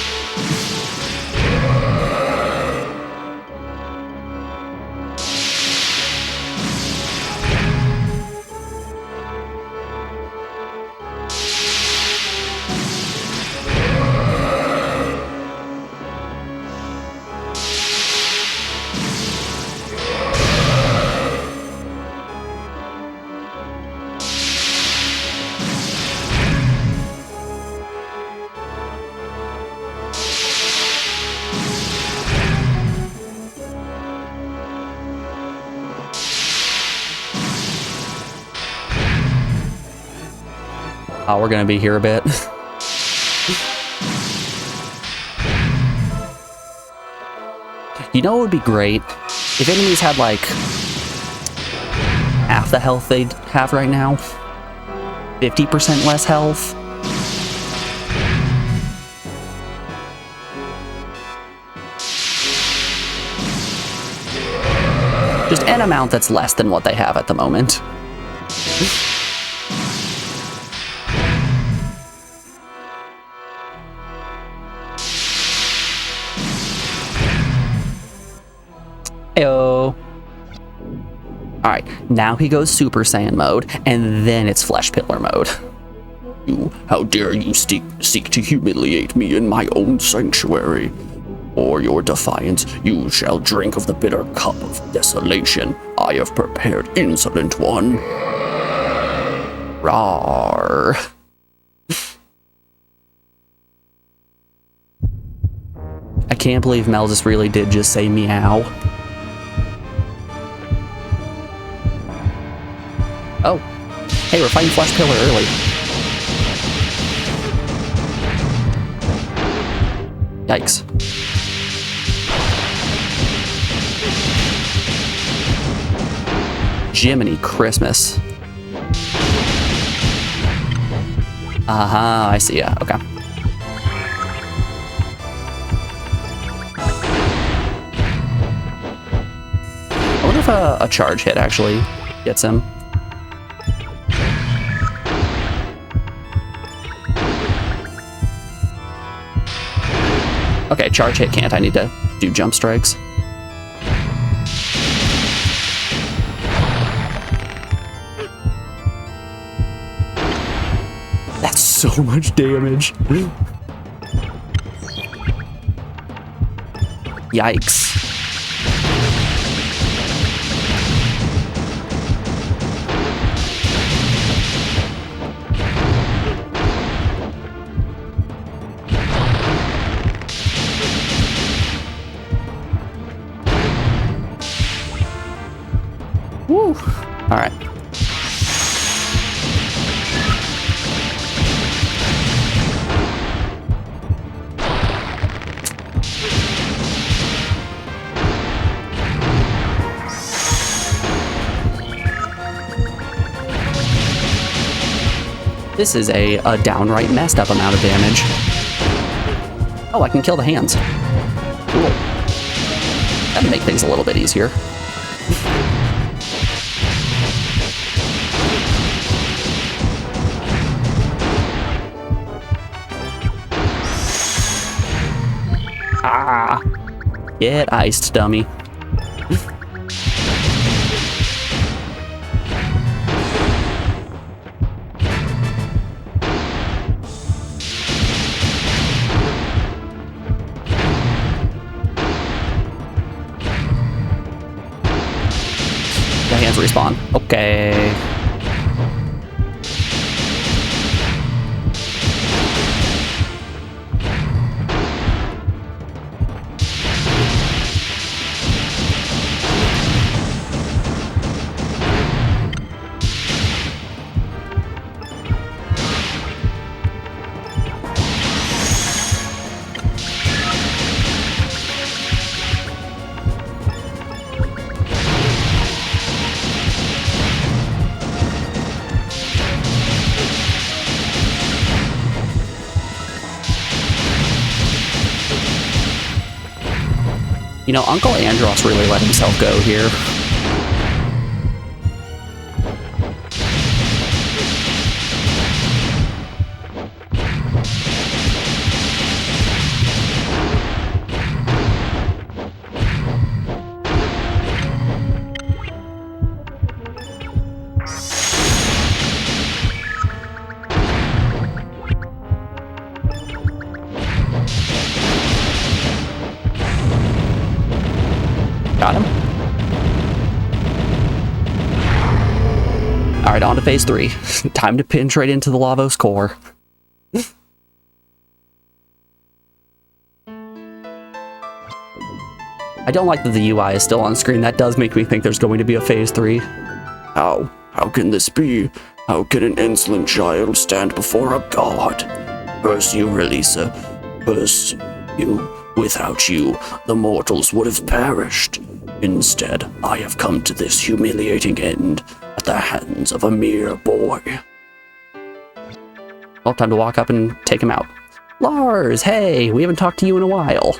A: We're gonna be here a bit. You know what would be great? If enemies had like half the health they'd have right now. 50% less health. Just an amount that's less than what they have at the moment. Heyo. Alright, now he goes Super Saiyan mode, and then it's Flesh Pillar mode. How dare you seek to humiliate me in my own sanctuary? For your defiance, you shall drink of the bitter cup of desolation I have prepared, insolent one. Rawr. I can't believe Melzus really did just say meow. Oh, hey, we're fighting Flesh Pillar early. Yikes. Jiminy Christmas. I see ya. Okay. I wonder if a charge hit actually gets him. Okay, charge hit can't. I need to do jump strikes. That's so much damage. Yikes. Woo. All right. This is a downright messed up amount of damage. Oh, I can kill the hands. Cool. That'll make things a little bit easier. Ah! Get iced, dummy. The hands respawn. Okay. You know, Uncle Andros really let himself go here. Got him. Alright, on to phase 3. Time to penetrate into the Lavos core. I don't like that the UI is still on screen. That does make me think there's going to be a phase 3.
C: How? How can this be? How can an insolent child stand before a god? Curse you, Relisa. Curse you. Without you, the mortals would have perished. Instead, I have come to this humiliating end at the hands of a mere boy.
A: Well, time to walk up and take him out. Lars, hey, we haven't talked to you in a while.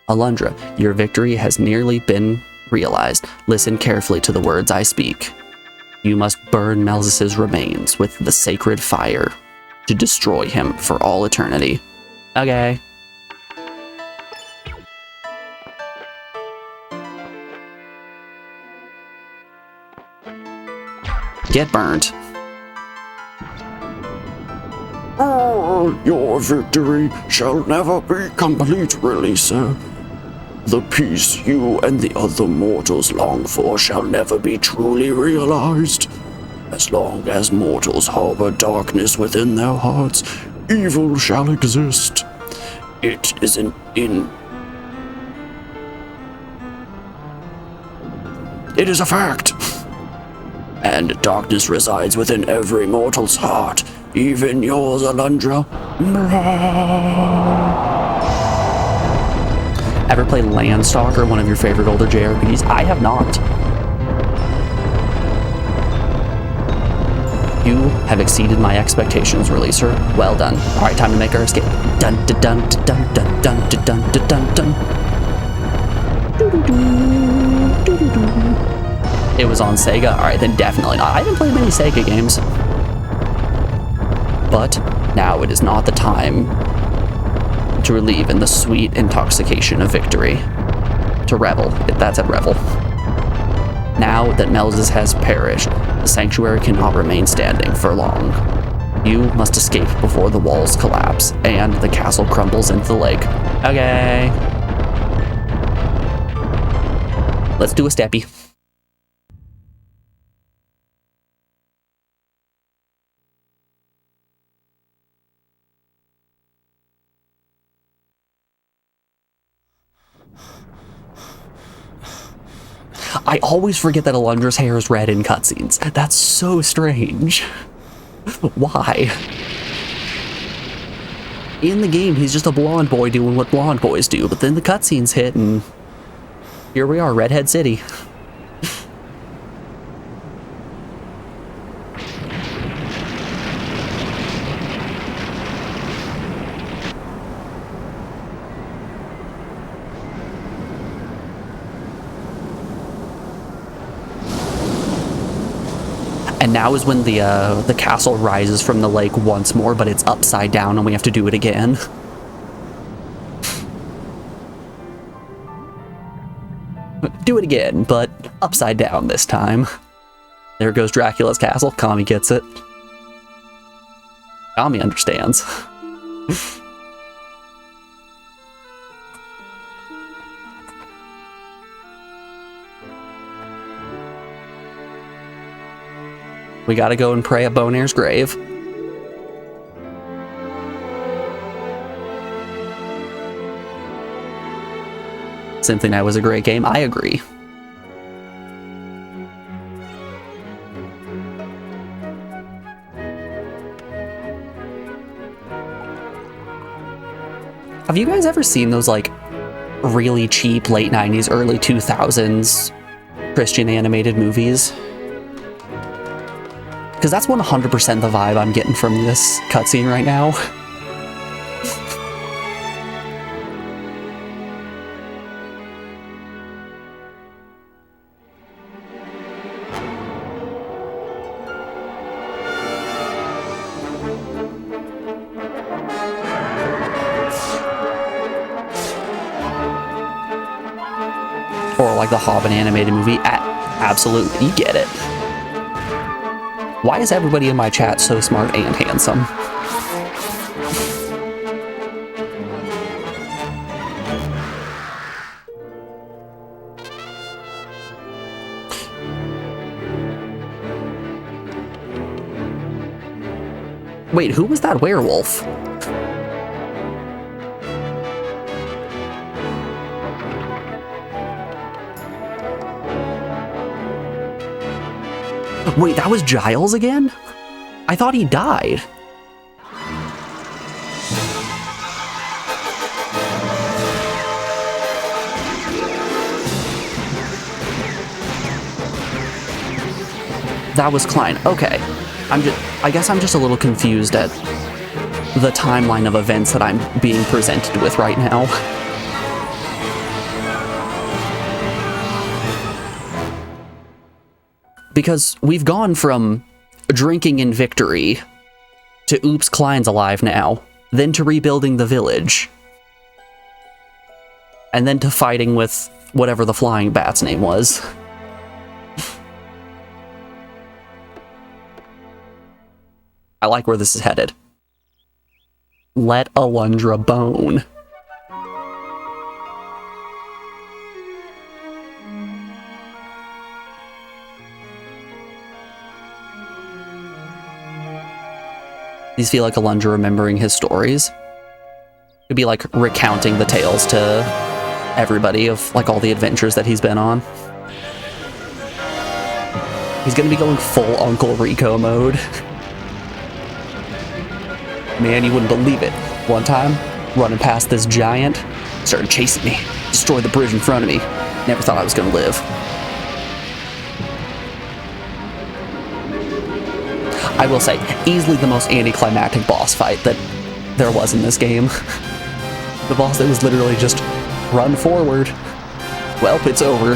A: Alundra, your victory has nearly been realized. Listen carefully to the words I speak. You must burn Melzis' remains with the sacred fire to destroy him for all eternity. Okay. Get burned.
C: Oh, your victory shall never be complete, Relisa. The peace you and the other mortals long for shall never be truly realized. As long as mortals harbor darkness within their hearts, evil shall exist. It is It is a fact. And darkness resides within every mortal's heart, even yours, Alundra.
A: Ever play Landstalker, one of your favorite older JRPGs? I have not. You have exceeded my expectations, Releaser. Well done. Alright, time to make our escape. Dun dun dun dun dun dun dun dun dun dun. It was on Sega? Alright, then definitely not. I haven't played many Sega games. But now it is not the time to relieve in the sweet intoxication of victory. To revel. That's at revel. Now that Melzis has perished, the sanctuary cannot remain standing for long. You must escape before the walls collapse and the castle crumbles into the lake. Okay. Let's do a steppy. I always forget that Alundra's hair is red in cutscenes. That's so strange. Why? In the game, he's just a blonde boy doing what blonde boys do, but then the cutscenes hit and here we are, Redhead City. And now is when the castle rises from the lake once more, but it's upside down and we have to do it again. Do it again, but upside down this time. There goes Dracula's castle. Kami gets it. Kami understands. We gotta go and pray at Bonair's grave. Symphony Night was a great game. I agree. Have you guys ever seen those, like, really cheap late 90s, early 2000s Christian animated movies? Because that's 100% the vibe I'm getting from this cutscene right now. or like the Hobbit animated movie, absolutely, you get it. Why is everybody in my chat so smart and handsome? Wait, who was that werewolf? Wait, that was Giles again? I thought he died. That was Klein. Okay. I guess I'm just a little confused at the timeline of events that I'm being presented with right now. Because we've gone from drinking in victory to oops, Klein's alive now, then to rebuilding the village, and then to fighting with whatever the flying bat's name was. I like where this is headed. Let Alundra bone. These feel like Alundra remembering his stories. It'd be like recounting the tales to everybody of like all the adventures that he's been on. He's gonna be going full Uncle Rico mode. Man, you wouldn't believe it. One time, running past this giant, started chasing me, destroyed the bridge in front of me. Never thought I was gonna live. I will say, easily the most anticlimactic boss fight that there was in this game. The boss that was literally just run forward. Well, it's over.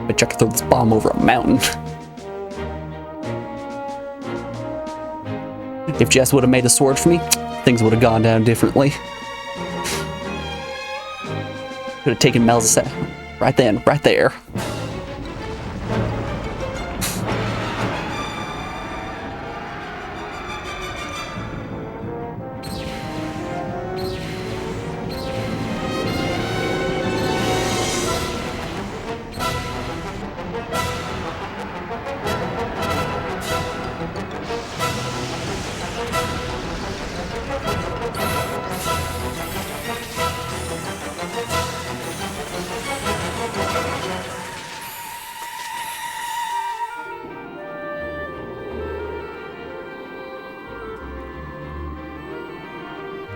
A: I check throw this bomb over a mountain. If Jess would have made a sword for me, things would have gone down differently. Could have taken Mel's set right then, right there.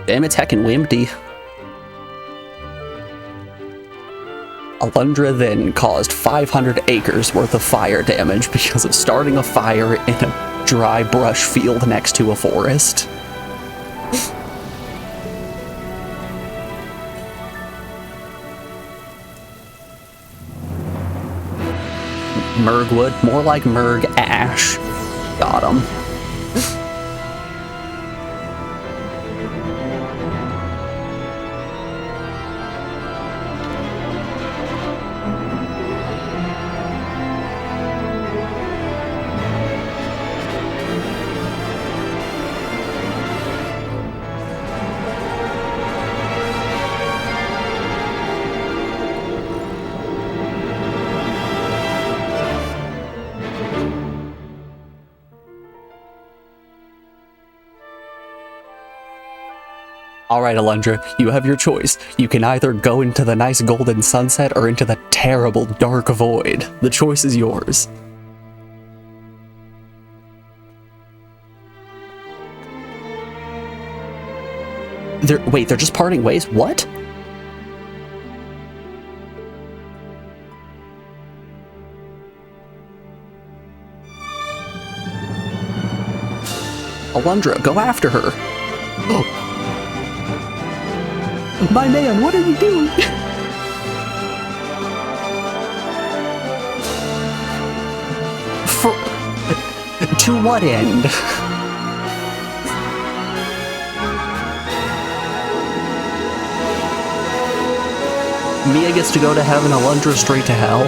A: Damn, it's heckin' wimpy. Alundra then caused 500 acres worth of fire damage because of starting a fire in a dry brush field next to a forest. Murgwood, more like Murg Ash. Got him. Alright, Alundra, you have your choice. You can either go into the nice golden sunset or into the terrible dark void. The choice is yours. Wait, they're just parting ways? What? Alundra, go after her. Oh. My man, what are you doing? To what end? Mia gets to go to heaven, Alundra straight to hell.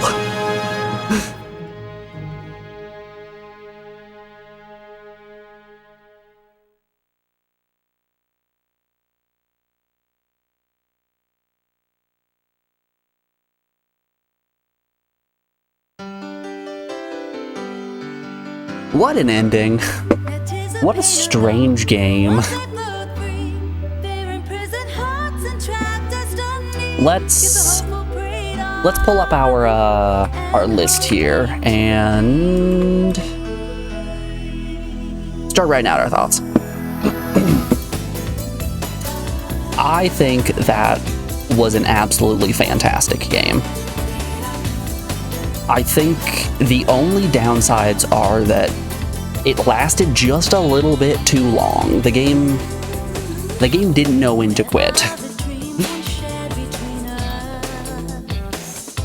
A: What an ending. What a strange game. Let's pull up our list here and start writing out our thoughts. I think that was an absolutely fantastic game. I think the only downsides are that it lasted just a little bit too long. The game didn't know when to quit.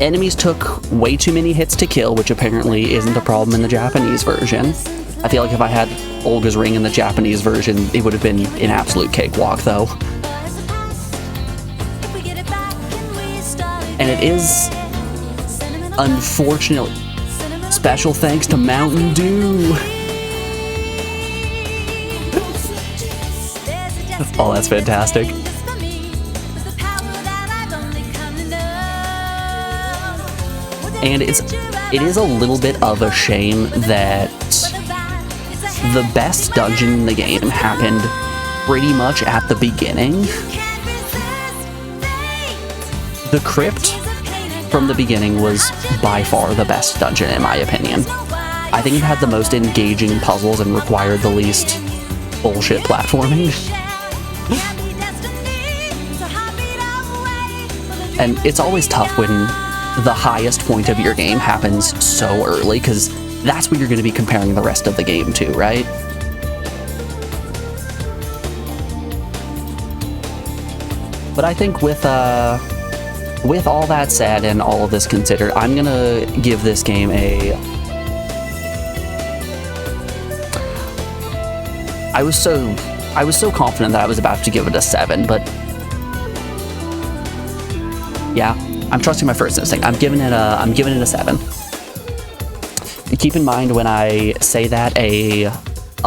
A: Enemies took way too many hits to kill, which apparently isn't a problem in the Japanese version. I feel like if I had Olga's Ring in the Japanese version, it would have been an absolute cakewalk, though. And it is, unfortunately, special thanks to Mountain Dew. Oh, that's fantastic. And it is a little bit of a shame that the best dungeon in the game happened pretty much at the beginning. The crypt from the beginning was by far the best dungeon in my opinion. I think it had the most engaging puzzles and required the least bullshit platforming. And it's always tough when the highest point of your game happens so early, because that's what you're going to be comparing the rest of the game to, right? But I think with all that said and all of this considered, I'm going to give this game a... I was so confident that I was about to give it a 7, but yeah, I'm trusting my first instinct. I'm giving it a 7. Keep in mind when I say that a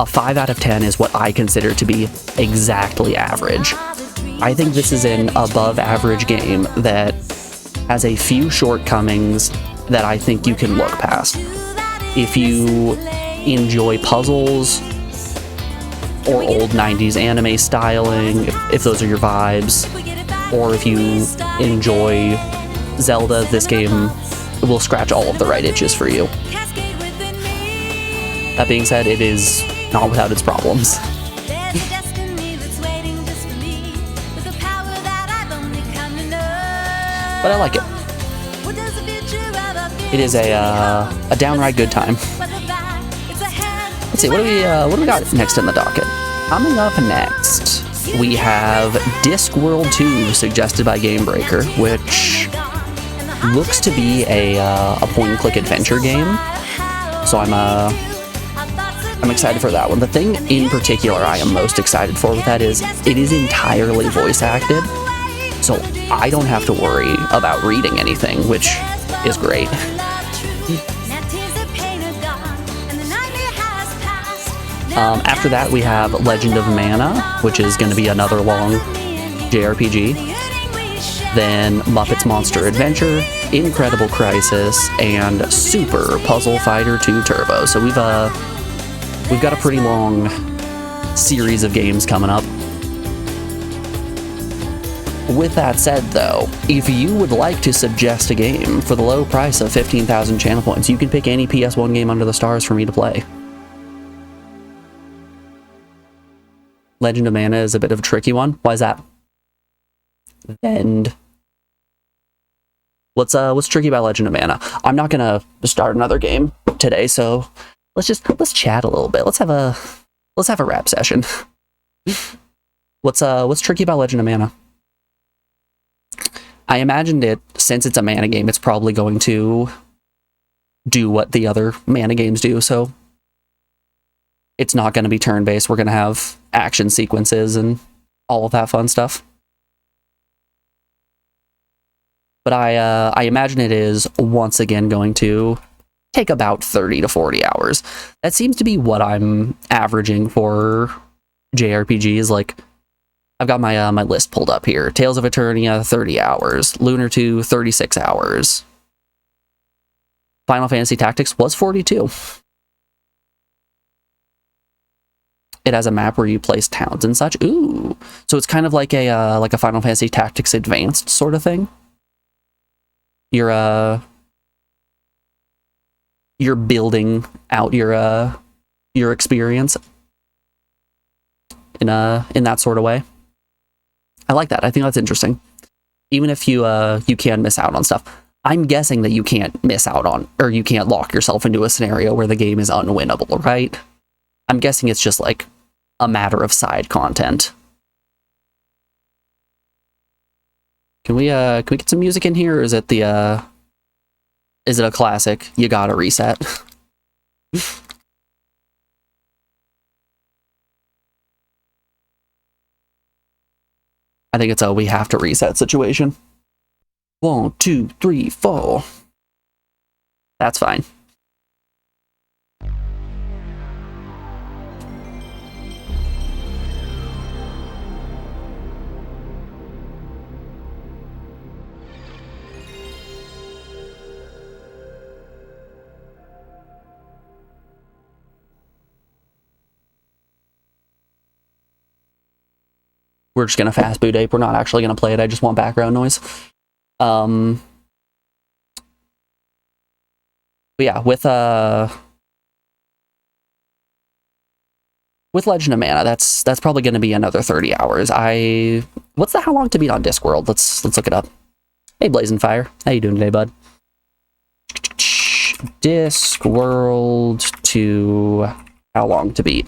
A: 5 out of 10 is what I consider to be exactly average. I think this is an above average game that has a few shortcomings that I think you can look past. If you enjoy puzzles or old 90s anime styling, if those are your vibes, or if you enjoy Zelda, this game will scratch all of the right itches for you. That being said, it is not without its problems. But I like it. It is a downright good time. Let's see, what do we got next in the docket? Coming up next, we have Discworld 2, suggested by Gamebreaker, which looks to be a point-and-click adventure game. So I'm excited for that one. The thing in particular I am most excited for with that is it is entirely voice acted, so I don't have to worry about reading anything, which is great. After that, we have Legend of Mana, which is going to be another long JRPG. Then Muppets Monster Adventure, Incredible Crisis, and Super Puzzle Fighter 2 Turbo. So we've got a pretty long series of games coming up. With that said, though, if you would like to suggest a game for the low price of 15,000 channel points, you can pick any PS1 game under the stars for me to play. Legend of Mana is a bit of a tricky one. Why is that? And what's tricky about Legend of Mana? I'm not gonna start another game today, so let's chat a little bit. Let's have a rap session. What's tricky about Legend of Mana? I imagined it, since it's a mana game, it's probably going to do what the other mana games do, so it's not going to be turn-based. We're going to have action sequences and all of that fun stuff. But I imagine it is once again going to take about 30 to 40 hours. That seems to be what I'm averaging for JRPGs. Like, I've got my my list pulled up here. Tales of Eternia, 30 hours. Lunar 2, 36 hours. Final Fantasy Tactics was 42. It has a map where you place towns and such. Ooh, so it's kind of like a Final Fantasy Tactics Advanced sort of thing. You're building out your experience in that sort of way. I like that. I think that's interesting. Even if you can miss out on stuff. I'm guessing that you can't miss out on, or you can't lock yourself into a scenario where the game is unwinnable, right? I'm guessing it's just like a matter of side content. Can we get some music in here, or is it a classic? You gotta reset. I think it's a we have to reset situation. 1, 2, 3, 4. That's fine. We're just gonna fast boot ape. We're not actually gonna play it. I just want background noise. But yeah, with Legend of Mana, that's probably gonna be another 30 hours. What's the how long to beat on Discworld? Let's look it up. Hey Blazing Fire, how you doing today, bud? Discworld to how long to beat?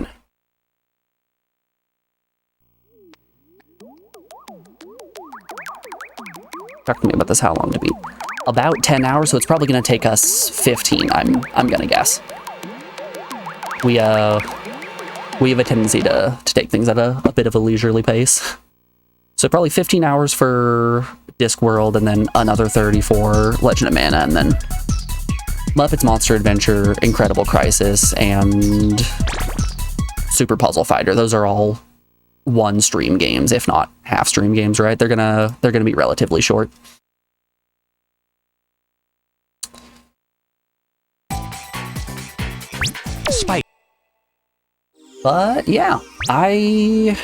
A: Talk to me about this how long to beat. About 10 hours, so it's probably going to take us 15, I'm going to guess. We have a tendency to take things at a bit of a leisurely pace. So probably 15 hours for Discworld, and then another 30 for Legend of Mana, and then Muppets Monster Adventure, Incredible Crisis, and Super Puzzle Fighter. Those are all one stream games, if not half stream games, right? They're gonna be relatively short.
B: Spike.
A: But yeah, I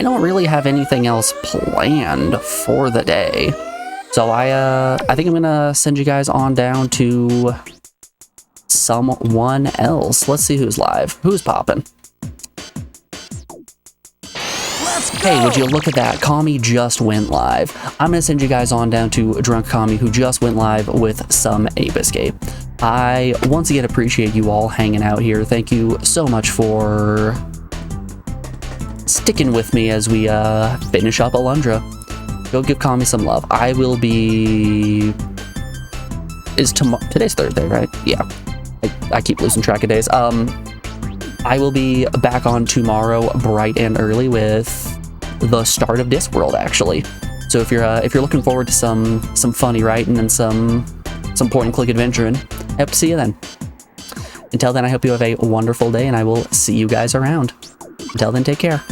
A: don't really have anything else planned for the day. So I think I'm gonna send you guys on down to someone else. Let's see who's live. Who's popping? Hey, would you look at that? Kami just went live. I'm going to send you guys on down to Drunk Kami, who just went live with some Ape Escape. I once again appreciate you all hanging out here. Thank you so much for sticking with me as we finish up Alundra. Go give Kami some love. I will be... Today's Thursday, right? Yeah. I keep losing track of days. I will be back on tomorrow bright and early with the start of Discworld, actually. So if you're looking forward to some funny writing and some point and click adventuring, I hope to see you then. Until then, I hope you have a wonderful day, and I will see you guys around. Until then, take care.